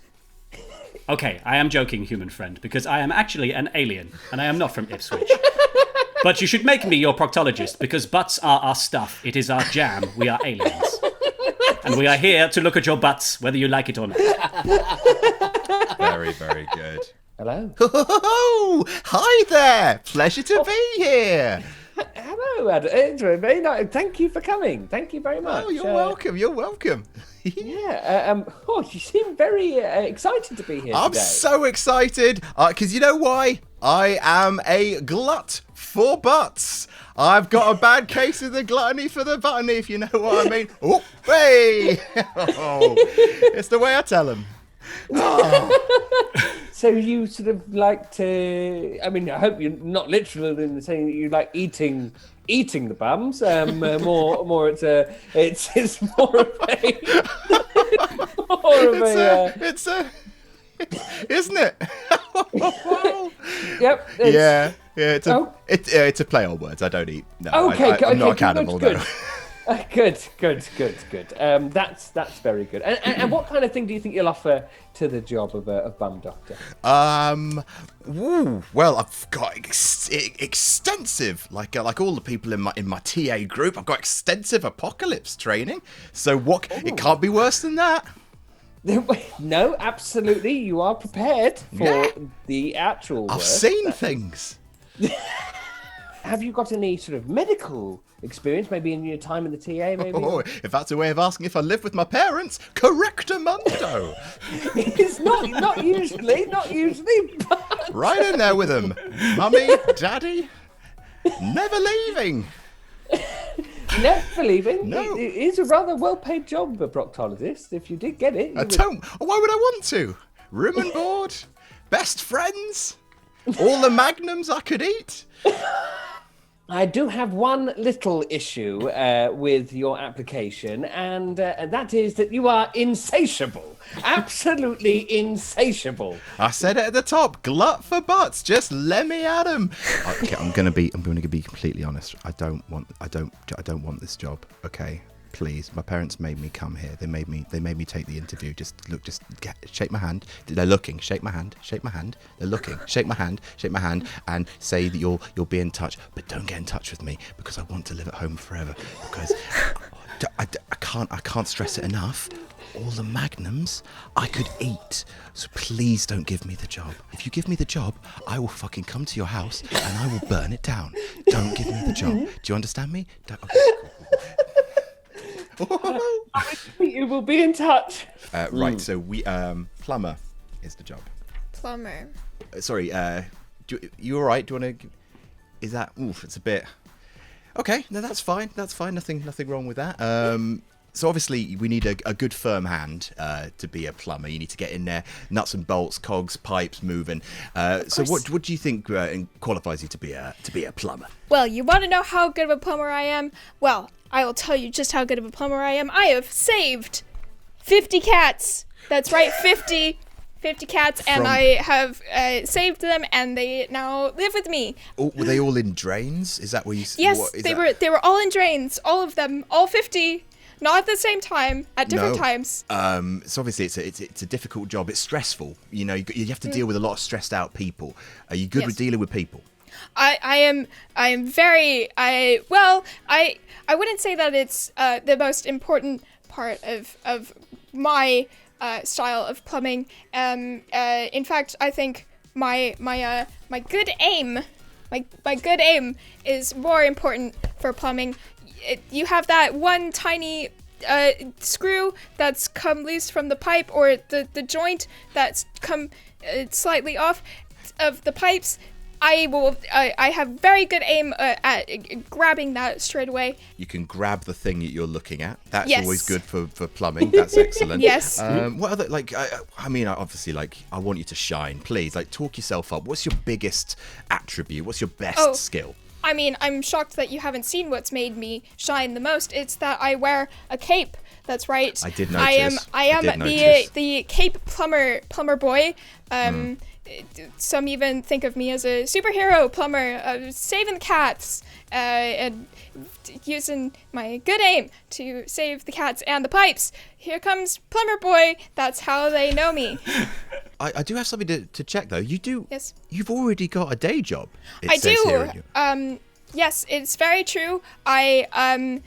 Okay, I am joking, human friend, because I am actually an alien, and I am not from Ipswich. But you should make me your proctologist, because butts are our stuff. It is our jam. We are aliens. And we are here to look at your butts, whether you like it or not. Very, very good. Hello. Oh, hi there. Pleasure to be here. Hello, Adrian. Very nice. Thank you for coming. Thank you very much. Oh, you're welcome. You're welcome. Yeah. You seem very excited to be here I'm today. so excited because you know why? I am a glut for butts. I've got a bad case of the gluttony for the buttony, if you know what I mean. Oh, hey! Oh, it's the way I tell them. So you sort of like to? I mean, I hope you're not literal in saying that you like eating the bums. More. It's more of a. Isn't it? Yep. Yeah. It's a play on words. I don't eat. No, Okay. I'm not a good, cannibal. Good. No. Good. That's very good. And what kind of thing do you think you'll offer to the job of bum doctor? Well, I've got extensive, like all the people in my TA group. I've got extensive apocalypse training. So it can't be worse than that. No, absolutely. You are prepared for the actual work. I've seen things. Have you got any sort of medical experience, maybe in your time in the TA, maybe? Oh, if that's a way of asking if I live with my parents, correctamundo. It's not usually, but... Right in there with them. Mummy, Daddy, never leaving. Never leaving. No. It is a rather well-paid job, a proctologist. If you did get it, Why would I want to? Room and board, best friends, all the magnums I could eat. I do have one little issue with your application, and that is that you are insatiable. Absolutely insatiable. I said it at the top. Glut for butts. Just let me at 'em. Okay, I'm gonna be completely honest. I don't want this job. Okay, please. My parents made me come here. They made me take the interview. Shake my hand. They're looking. Shake my hand. Shake my hand. They're looking. Shake my hand. Shake my hand, and say that you'll be in touch. But don't get in touch with me because I want to live at home forever. Because I can't stress it enough. All the magnums I could eat. So please don't give me the job. If you give me the job, I will fucking come to your house and I will burn it down. Don't give me the job. Do you understand me? You will be in touch. Right, so we plumber is the job. Plumber. Sorry, you all right? Do you want to? Is that? Oof, it's a bit. Okay, no, that's fine. That's fine. Nothing wrong with that. So obviously we need a good firm hand to be a plumber. You need to get in there, nuts and bolts, cogs, pipes moving. So what do you think qualifies you to be a plumber? Well, you want to know how good of a plumber I am? Well, I will tell you just how good of a plumber I am. I have saved 50 cats. That's right, 50 cats, and I have saved them, and they now live with me. Oh, were they all in drains? Is that where you? Yes, they were all in drains, all of them, all 50. Not at the same time, at different times. So obviously it's a difficult job. It's stressful. You know, you have to deal with a lot of stressed out people. Are you good with dealing with people? I am very. I wouldn't say that it's the most important part of my style of plumbing. In fact, I think my good aim, my good aim is more important for plumbing. You have that one tiny screw that's come loose from the pipe, or the joint that's come slightly off of the pipes. I have very good aim at grabbing that straight away. You can grab the thing that you're looking at. That's Yes. always good for plumbing. That's excellent. Yes. What other obviously I want you to shine. Please, talk yourself up. What's your biggest attribute? What's your best skill? I mean, I'm shocked that you haven't seen what's made me shine the most. It's that I wear a cape. That's right. I did notice. I am the cape plumber boy. Some even think of me as a superhero plumber, saving the cats, and using my good aim to save the cats and the pipes. Here comes plumber boy. That's how they know me. I do have something to check though. You do. Yes. You've already got a day job. I do. Yes, it's very true. I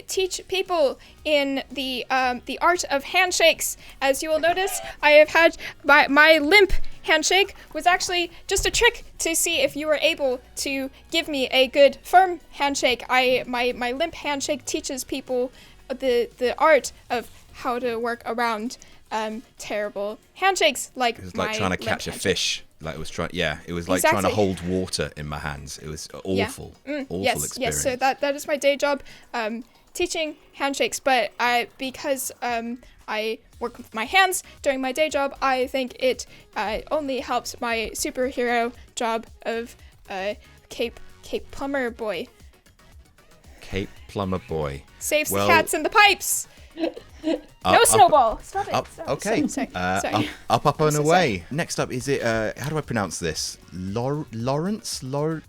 teach people in the art of handshakes. As you will notice, I have had my limp handshake was actually just a trick to see if you were able to give me a good firm handshake. My limp handshake teaches people the art of how to work around terrible handshakes like It was like my trying to limp catch a handshake. fish. Like it was trying. Yeah, it was like trying to hold water in my hands. It was awful, awful experience. Yes. So that is my day job, teaching handshakes. But because I work with my hands during my day job, I think it only helps my superhero job of Cape Plumber Boy. Cape Plumber Boy. Saves Well- the cats and the pipes. No Snowball. Stop it. Sorry, Okay. Sorry. Up and so away. Next up, is it? How do I pronounce this? Lawrence? Laurie?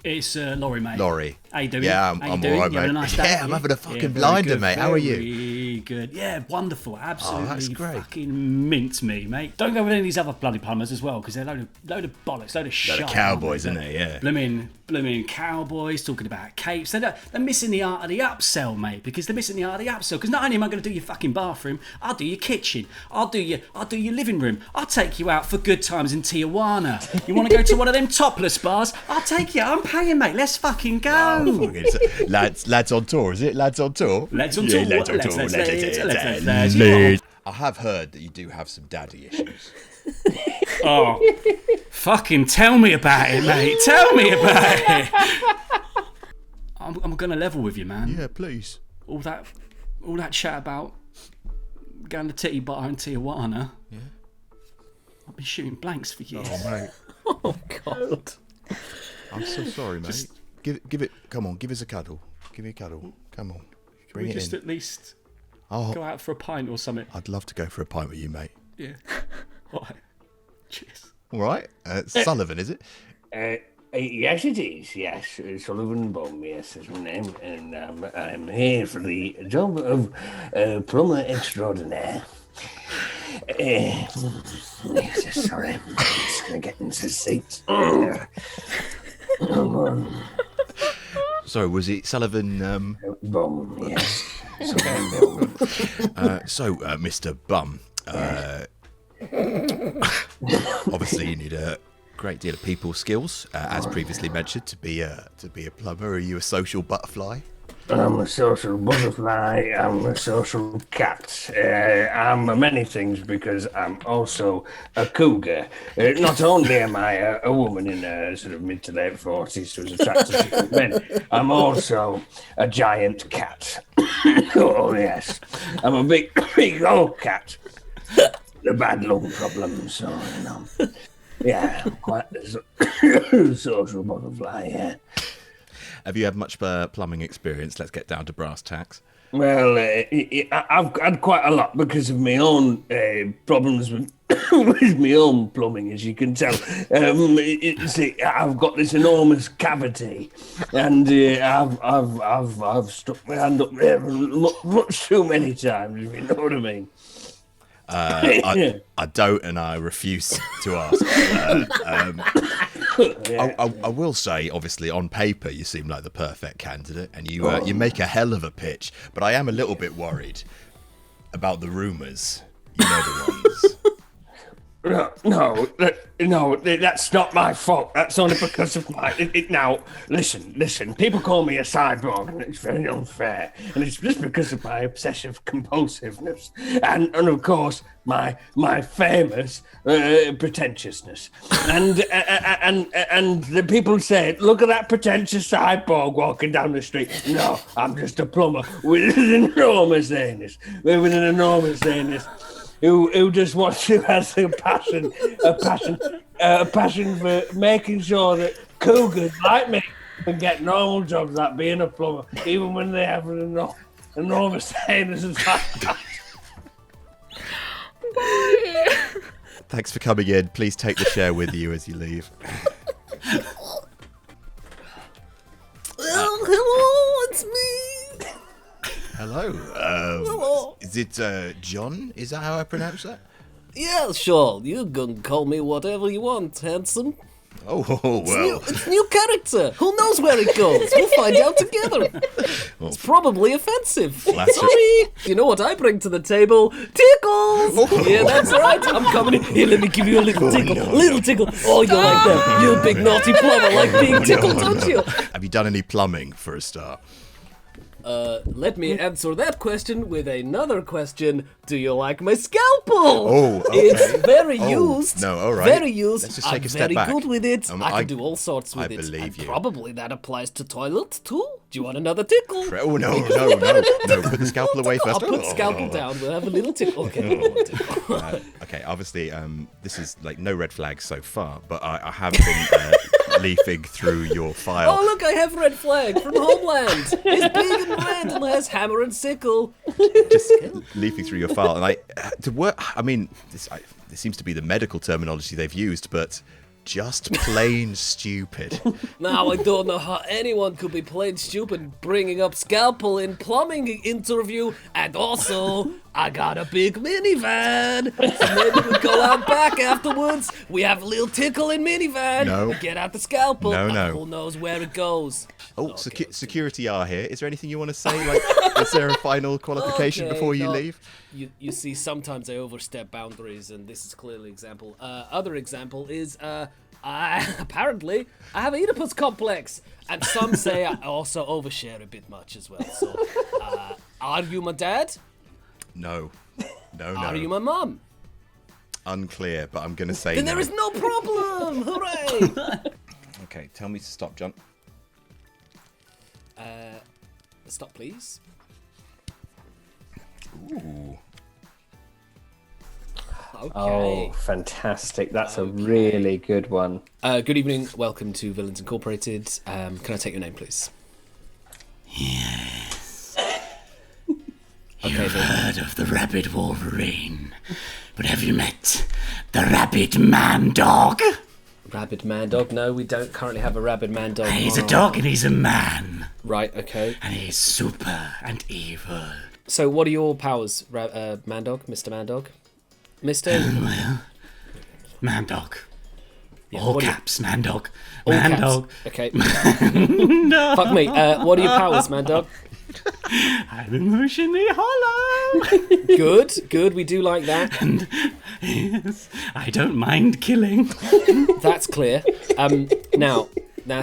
It's Laurie, mate. Laurie. How you doing? Yeah, How you I'm doing? all right, You having mate. a nice day? Yeah, I'm having a fucking very blinder, good, mate. How are you? Very good. Yeah, wonderful. Absolutely. that's great. Fucking mint me, mate. Don't go with any of these other bloody plumbers as well, because they're load of bollocks, load of shit. Load of cowboys, isn't it? Yeah. Blooming cowboys talking about capes. They're missing the art of the upsell, mate, because they're missing the art of the upsell. Because not only am I going to do your fucking bathroom, I'll do your kitchen. I'll do your living room. I'll take you out for good times in Tijuana. You want to go to one of them topless bars? I'll take you. I'm paying, mate. Let's fucking go. Lads on tour, is it? Lads on tour? Lads on Yeah, tour. lads on tour. Let's. I have heard that you do have some daddy issues. Oh, fucking tell me about it, mate. Tell me about it. I'm gonna level with you, man. Yeah, please. All that chat about going to titty bar in Tijuana. Yeah. I've been shooting blanks for years. Oh, mate. Oh God. I'm so sorry, mate. Give it. Come on, give us a cuddle. Give me a cuddle. Come on. Can Bring we it just in. at least Oh, go out for a pint or something? I'd love to go for a pint with you, mate. Yeah. All right. Cheers. All right. Sullivan, is it? Yes, it is. Yes, Sullivan Bum. Yes, is my name, and I'm here for the job of plumber extraordinaire. Sorry, I'm just gonna get into the seat. Sorry, was it Sullivan? Bum. Yes. Sullivan Bum. Mr. Bum, obviously you need a great deal of people skills, as previously mentioned, to be a plumber. Are you a social butterfly? I'm a social butterfly. I'm a social cat. I'm many things because I'm also a cougar. Not only am I a woman in her sort of mid to late 40s who's attracted to men, I'm also a giant cat. Oh yes, I'm a big old cat. The bad lung problem, so you know. Yeah, I'm quite a social butterfly. Yeah. Have you had much plumbing experience? Let's get down to brass tacks. Well, I've had quite a lot because of my own problems with, with my own plumbing, as you can tell. See, I've got this enormous cavity, and I've stuck my hand up there much too many times. If you know what I mean. I don't, and I refuse to ask. I will say, obviously, on paper, you seem like the perfect candidate, and you make a hell of a pitch. But I am a little bit worried about the rumours. You know the ones. No, that's not my fault. That's only because of my. Now, listen. People call me a cyborg, and it's very unfair. And it's just because of my obsessive compulsiveness, and of course my famous pretentiousness. And the people say, "Look at that pretentious cyborg walking down the street." No, I'm just a plumber with an enormous anus. Who just wants to have a passion for making sure that cougars like me can get normal jobs like being a plumber, even when they have an enormous anus and that. Thanks for coming in. Please take the chair with you as you leave. Hello, it's me. Hello. Hello. Is it John? Is that how I pronounce that? Yeah, sure. You can call me whatever you want, handsome. Oh, well. It's new character. Who knows where it goes? We'll find out together. It's probably offensive. Sorry. You know what I bring to the table? Tickles. Yeah, that's right. I'm coming in. Here, let me give you a little tickle. Little tickle. Oh, you like that? You're a big naughty plumber, like being tickled, don't you? Have you done any plumbing for a start? Let me answer that question with another question. Do you like my scalpel? Oh, okay. It's very used. No, all right. Very used. Let's just take I'm a step very back. good with it. I I can do all sorts with I it. believe And you. probably that applies to toilet too. Do you want another tickle? Oh, no. Put the scalpel away first. I'll put scalpel down. We'll have a little tickle. Okay. one more tickle. Okay, obviously, this is like no red flags so far, but I have been leafing through your file. Oh look, I have red flag from Homeland. It's big and red and has hammer and sickle. Just leafing through your file, and I mean, this seems to be the medical terminology they've used, but just plain stupid. Now I don't know how anyone could be plain stupid bringing up scalpel in plumbing interview, and also I got a big minivan, so maybe we go out back afterwards. We have a little tickle in minivan. No. We get out the scalpel. No. Who knows where it goes? Oh, security are here. Is there anything you want to say? Like, is there a final qualification Okay, before you no. leave? You see, sometimes I overstep boundaries, and this is clearly an example. Other example is, apparently, I have Oedipus complex, and some say I also overshare a bit much as well. So, are you my dad? No. Are you my mum? Unclear, but I'm going to say Then no. there is no problem! Hooray! Okay, tell me to stop, John. Stop, please. Ooh. Okay. Oh, fantastic. That's a really good one. Good evening. Welcome to Villains Incorporated. Can I take your name, please? Okay, You've then. heard of the Rabid Wolverine, but have you met the Rabid Man Dog? Rabid man dog? No, we don't currently have a rabid man dog. He's a dog and he's a man, Right, okay. and he's super and evil. So what are your powers, man dog, Mr. Man Dog? Mr. Well, Man Dog. Yeah, All what are you- caps, Man Dog. all Man caps. Dog. Okay. Fuck me. What are your powers, Man Dog? I'm emotionally hollow. Good. We do like that. And yes, I don't mind killing. That's clear. Now,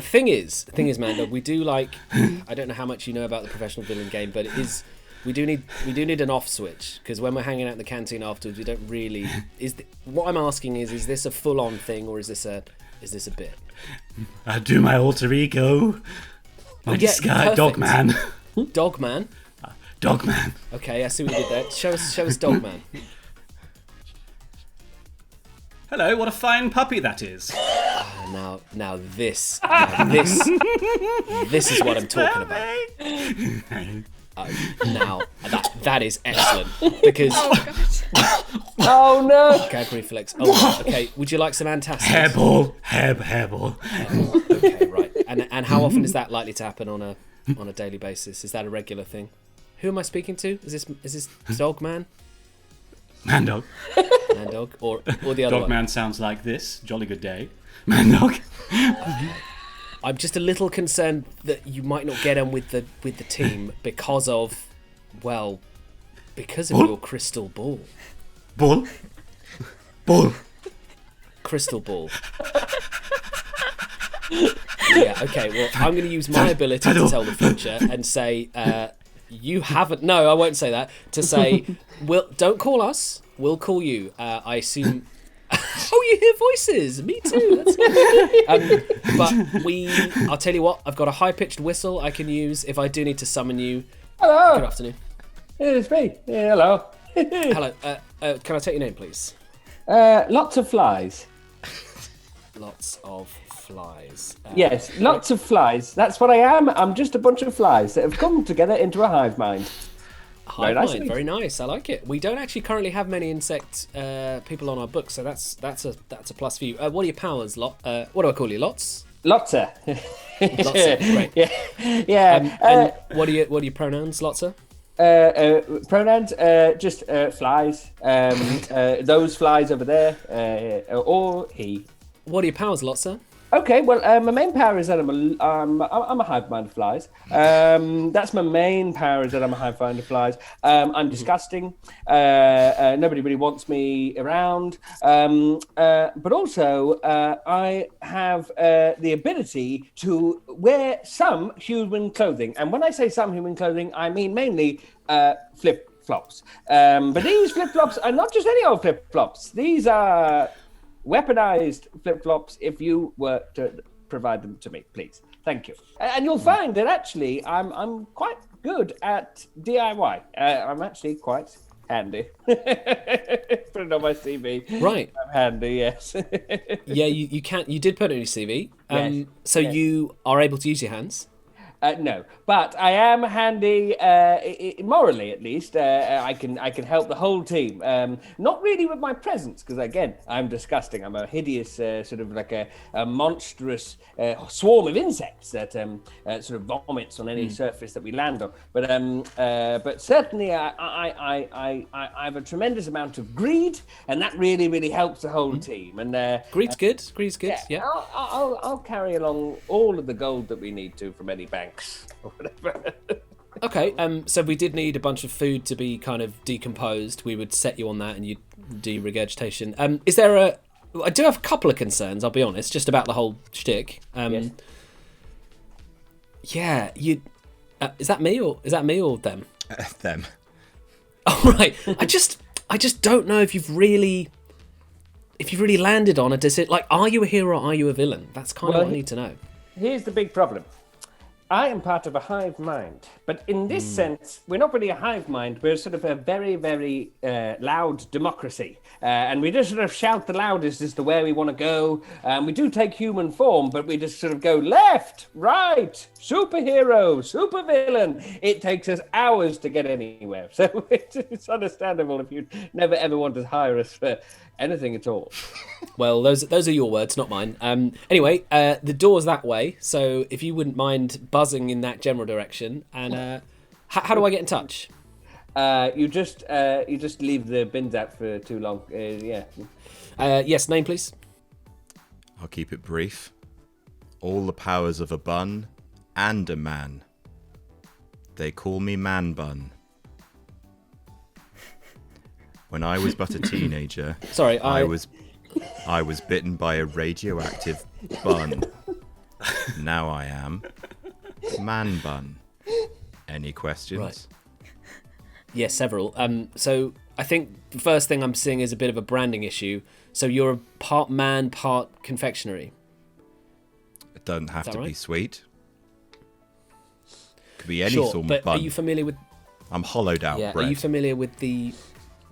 thing is, Man Dog, we do like. I don't know how much you know about the professional villain game, but it is. We do need an off switch, because when we're hanging out in the canteen afterwards, we don't really. What I'm asking is this a full on thing, or is this a bit? I do my alter ego. My disguise, Dog Man. Dog Man. Dog Man. Okay, I see what you did there. Show us Dog Man. Hello, what a fine puppy that is. Now this is what I'm talking about. Now that is excellent, because Oh, no. gag reflex. Oh, okay. Would you like some antacids? Hairball. Hairball. Okay, right. And how often is that likely to happen on a daily basis? Is that a regular thing? Who am I speaking to? Is this Dog Man? Man Dog. Man Dog? Or the other Dog one? Man sounds like this. Jolly good day. Man Dog. I'm just a little concerned that you might not get on with the team because of your crystal ball. Ball. Crystal ball. Yeah, okay, well, I'm going to use my ability to tell the future and say, you haven't... No, I won't say that. To say, don't call us, we'll call you. I assume... Oh, you hear voices! Me too, that's good. But I'll tell you what, I've got a high-pitched whistle I can use if I do need to summon you. Hello. Good afternoon. It's me. Yeah, hello. Hello, can I take your name, please? Lots of flies. Lots of flies. Yes, lots of flies. That's what I am. I'm just a bunch of flies that have come together into a hive mind. Hive nice mind, of you. very nice. I like it. We don't actually currently have many insect people on our book, so that's a plus for you. What are your powers, Lot? What do I call you, Lots? Lotta. Lotsa, great. Yeah. And what are your pronouns, Lotsa? Pronouns, just flies. Those flies over there, or he. What are your powers, Lotsa? Okay, well, my main power is that I'm a hive mind of flies. That's my main power is that I'm a hive mind of flies. I'm disgusting. Nobody really wants me around. But also, I have the ability to wear some human clothing. And when I say some human clothing, I mean mainly flip-flops. But these flip-flops are not just any old flip-flops. These are weaponized flip-flops if you were to provide them to me, please. Thank you. And you'll find that actually I'm quite good at DIY. I'm actually quite handy. Put it on my CV. Right. I'm handy, yes. Yeah, you did put it on your CV. Yes. So Yes. you are able to use your hands. No, but I am handy, morally at least. I can help the whole team. Not really with my presence, because again, I'm disgusting. I'm a hideous, sort of like a monstrous swarm of insects that sort of vomits on any surface that we land on. But certainly, I have a tremendous amount of greed, and that really, really helps the whole team. And Greed's good. Greed's good. Yeah. I'll carry along all of the gold that we need to from any banks or whatever. Okay. So we did need a bunch of food to be kind of decomposed. We would set you on that, and you'd do regurgitation. Is there a? I do have a couple of concerns. I'll be honest, just about the whole shtick. Yes. Yeah. You. Is that me or them? Them. Oh right. I just don't know if you've really landed on a decision. Like, are you a hero or are you a villain? That's kind of what I need to know. Here's the big problem. I am part of a hive mind, but in this sense, we're not really a hive mind. We're sort of a very, very loud democracy, and we just sort of shout the loudest as to where we want to go. We do take human form, but we just sort of go left, right, superhero, supervillain. It takes us hours to get anywhere, so it's understandable if you never ever want to hire us for anything at all. Well, those are your words, not mine. Anyway, the door's that way, so if you wouldn't mind buzzing in that general direction, and how do I get in touch? You just leave the bins out for too long. Yeah. Yes, name please. I'll keep it brief. All the powers of a bun and a man. They call me Man Bun. When I was but a teenager, Sorry, I was bitten by a radioactive bun. Now I am Man Bun. Any questions? Right. Yes, several. So I think the first thing I'm seeing is a bit of a branding issue. So you're a part man, part confectionery. It doesn't have to be right? sweet. Could be any Sure, sort of but bun. are you familiar with? I'm hollowed out Yeah. bread. Are you familiar with the?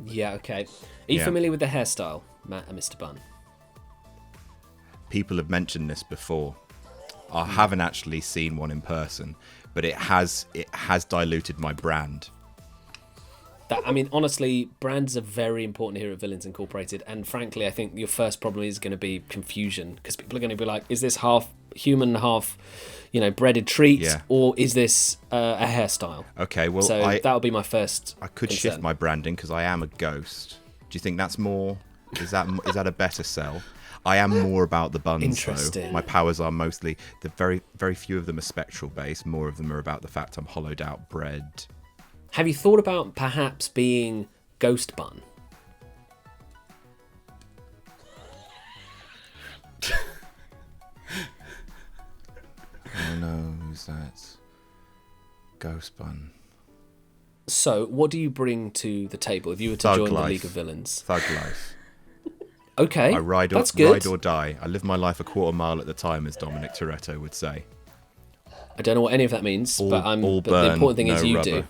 Yeah. Okay. Are you Yeah. familiar with the hairstyle, Mr. Bun? People have mentioned this before. I haven't actually seen one in person, but it has diluted my brand. I mean, honestly, brands are very important here at Villains Incorporated, and frankly, I think your first problem is going to be confusion, because people are going to be like, is this half human, half, breaded treat, Yeah. or is this a hairstyle? Okay, well, So that'll be my first I could concern. shift my branding because I am a ghost. Do you think that's more? Is that a better sell? I am more about the buns. Interesting. Though. My powers are mostly the very, very few of them are spectral based. More of them are about the fact I'm hollowed out bread. Have you thought about perhaps being Ghost Bun? Oh no, who's that? Ghost Bun. So, what do you bring to the table if you were to Thug join the life. League of Villains? Thug life. Okay, I ride that's good. or die. I live my life a quarter mile at the time, as Dominic Toretto would say. I don't know what any of that means, All but burn, the important thing is no you rubber. do.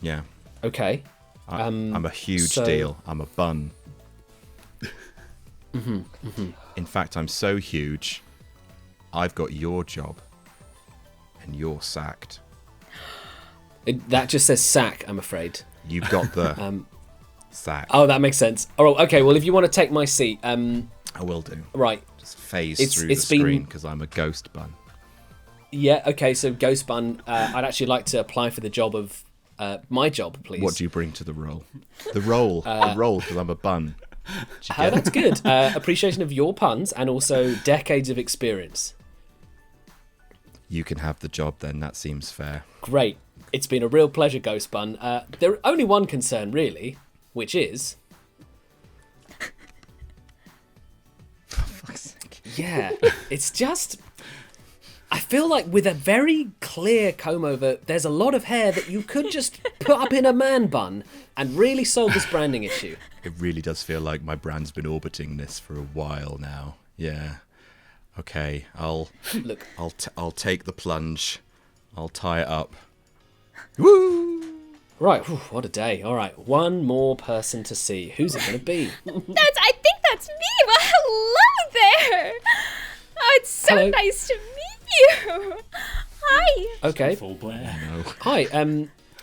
Yeah. Okay. I'm a huge so- deal. I'm a bun. In fact, I'm so huge, I've got your job, and you're sacked. That just says sack, I'm afraid. You've got the sack. Oh, that makes sense. Oh, okay. Well, if you want to take my seat, I will do. right. Just phase It's- through the it's been- screen because I'm a ghost bun. Yeah. Okay. So, Ghost Bun, I'd actually like to apply for the job of my job, please. What do you bring to the role? The role, because I'm a bun. That's good. Appreciation of your puns and also decades of experience. You can have the job then, that seems fair. Great. It's been a real pleasure, Ghost Bun. There's only one concern, really, which is... For fuck's sake. Yeah, it's just... I feel like with a very clear comb over, there's a lot of hair that you could just put up in a man bun and really solve this branding issue. It really does feel like my brand's been orbiting this for a while now. Yeah. Okay, I'll take the plunge. I'll tie it up. Woo! Right, whew, what a day. All right, one more person to see. Who's it going to be? I think that's me. Well, hello there. Oh, it's so Hello. nice to meet you. Hi. Okay. Full Blair. Hi,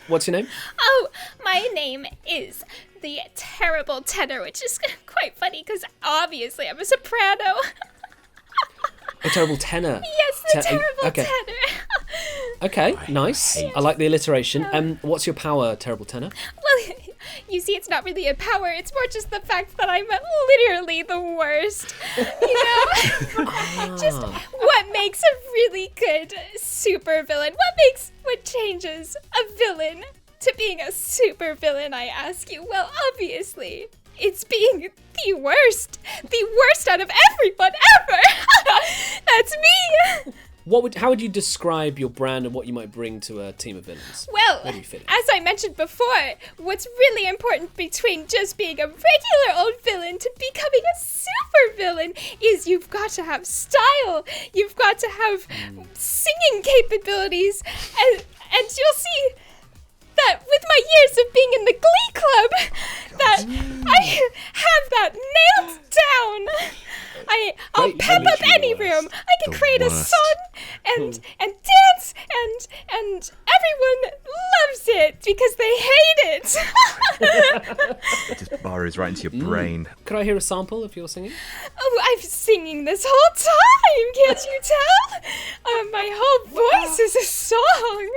what's your name? Oh, my name is the Terrible Tenor, which is quite funny because obviously I'm a soprano. A terrible tenor. Yes, the Terrible okay. Tenor. Okay, nice. I like the alliteration. What's your power, terrible tenor? Well, you see, it's not really a power. It's more just the fact that I'm literally the worst. You know? Just what makes a really good super villain? What changes a villain to being a super villain, I ask you? Well, obviously, it's being the worst out of everyone ever. That's me. How would you describe your brand and what you might bring to a team of villains? Well, Where do you fit in? as I mentioned before, what's really important between just being a regular old villain to becoming a super villain is you've got to have style. You've got to have singing capabilities, and you'll see that with my years of being in the Glee Club, that I have that nailed down. I'll pep up any room. I can create a song and dance and everyone loves it because they hate it. It just burrows right into your brain. Could I hear a sample of your singing? Oh, I'm singing this whole time. Can't you tell? My whole voice is a song.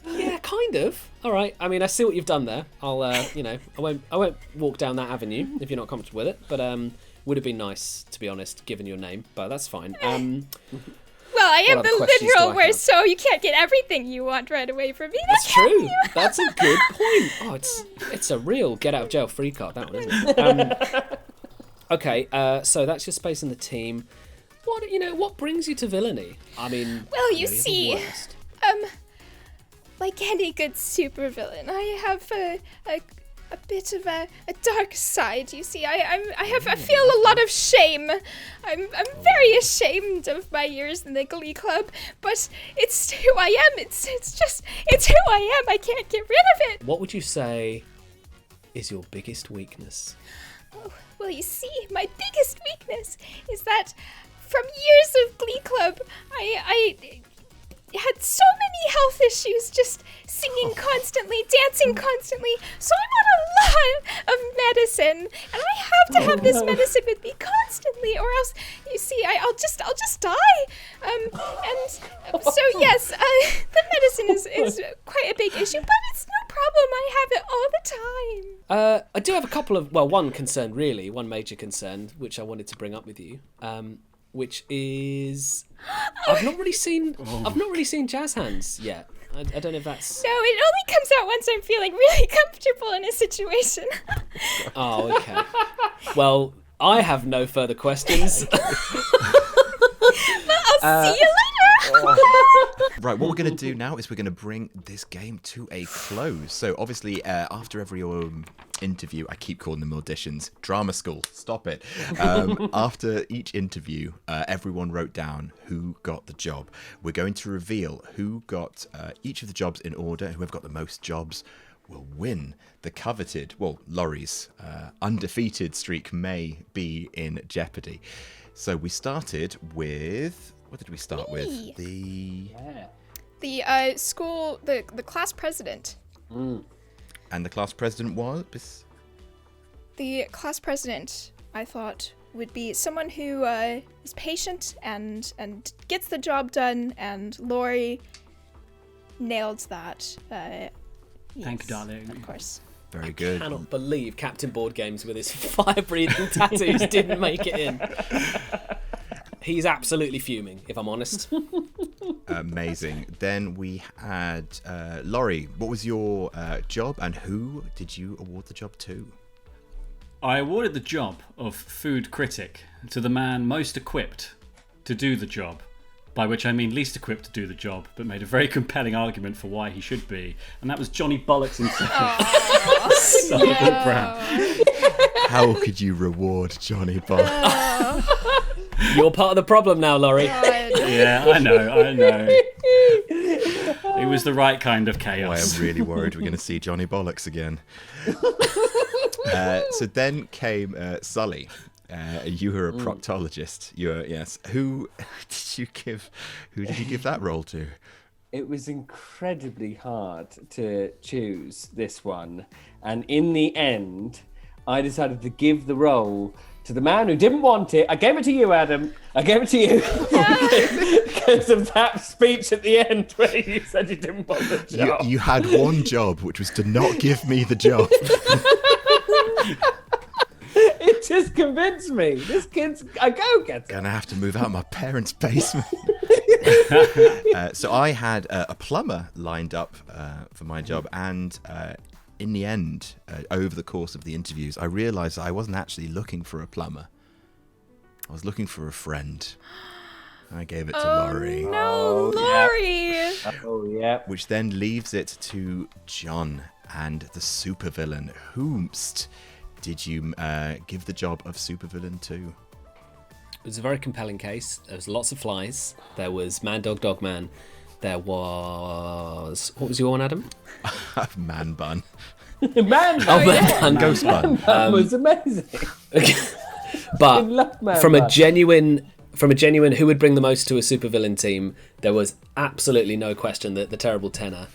Yeah, kind of. All right. I mean, I see what you've done there. I'll, I won't walk down that avenue if you're not comfortable with it. But would have been nice, to be honest, given your name. But that's fine. Well, I am What other the questions do literal I worst, so you can't get everything you want right away from me. That's true. That's a good point. Oh, it's a real get out of jail free card, that one, isn't it? Okay. So that's your space in the team. What brings you to villainy? I mean, Well, you you're the see, worst. like any good supervillain, I have a bit of a dark side. You see, I feel a lot of shame. I'm very ashamed of my years in the Glee Club, but it's who I am. It's who I am. I can't get rid of it. What would you say is your biggest weakness? Oh, well, you see, my biggest weakness is that from years of Glee Club, I had so many health issues, just singing constantly, dancing constantly, so I'm on a lot of medicine, and I have to have this medicine with me constantly, or else, you see, I'll just die. And so yes, the medicine is quite a big issue, but it's no problem. I have it all the time. I do have a couple of, one concern really, one major concern, which I wanted to bring up with you, which is I've not really seen Jazz Hands yet. I don't know if that's... No, it only comes out once I'm feeling really comfortable in a situation. Oh, okay. Well, I have no further questions. I'll see you later. Right, what we're going to do now is we're going to bring this game to a close. So obviously, after every interview, I keep calling them auditions. Drama school, stop it. After each interview, everyone wrote down who got the job. We're going to reveal who got each of the jobs in order. Whoever got the most jobs will win the coveted, Laurie's undefeated streak may be in jeopardy. So we started with... What did we start with? The School, the class president. And the class president was? The class president, I thought, would be someone who is patient and gets the job done, and Laurie nailed that. Thank you, darling. Of course. Very good. I cannot believe Captain Board Games with his fire-breathing tattoos didn't make it in. He's absolutely fuming, if I'm honest. Amazing. Then we had Laurie. What was your job, and who did you award the job to? I awarded the job of food critic to the man most equipped to do the job, by which I mean least equipped to do the job, but made a very compelling argument for why he should be, and that was Johnny Bollocks himself. Sullivan Brown. How could you reward Johnny Bollocks? You're part of the problem now, Laurie. Yeah, I know. It was the right kind of I chaos. am really worried we're going to see Johnny Bollocks again. So then came Sully. You were a proctologist. Yes. Who did you give that role to? It was incredibly hard to choose this one, and in the end, I decided to give the role to the man who didn't want it. I gave it to you, Adam. I gave it to you because of that speech at the end where you said you didn't want the job. You had one job, which was to not give me the job. It just convinced me. This kid's a go-getter. Gonna have to move out of my parents' basement. So I had a plumber lined up for my job, and in the end, over the course of the interviews, I realised I wasn't actually looking for a plumber. I was looking for a friend. I gave it to Laurie. No, Laurie. Oh, yeah. Which then leaves it to John and the supervillain. Whomst did you give the job of supervillain to? It was a very compelling case. There was lots of flies. There was Man, Dog, Dog, Man. There was... What was your one, Adam? Man bun. Man, Man, Ghost bun. that was amazing. But love Man from a Bun. genuine who would bring the most to a supervillain team, there was absolutely no question that the terrible tenor,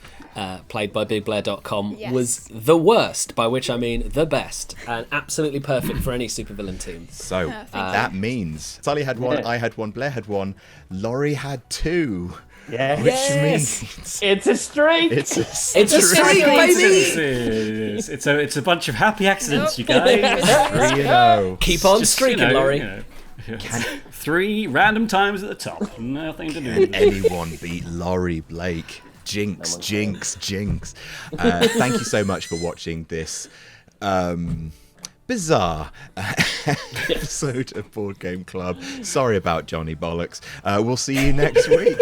played by BigBlair.com, Yes. was the worst, by which I mean the best, and absolutely perfect for any supervillain team. So Perfect. that means Sully had one, I had one, Blair had one, Laurie had two. Yeah. Which means It's a streak. it's a It's a streak, baby! It's a bunch of happy accidents, you guys. 3-0. Keep on Just, streaking, Laurie. Three random times at the top. Nothing to do with it. Anyone beat Laurie Blake? Jinx. Thank you so much for watching this bizarre episode of Board Game Club. Sorry about Johnny Bollocks. We'll see you next week.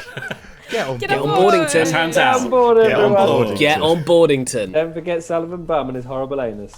Get on Boardington. Hands Get out. on board, Get on everyone. board. Get on Boardington. Don't forget Sullivan Bum and his horrible anus.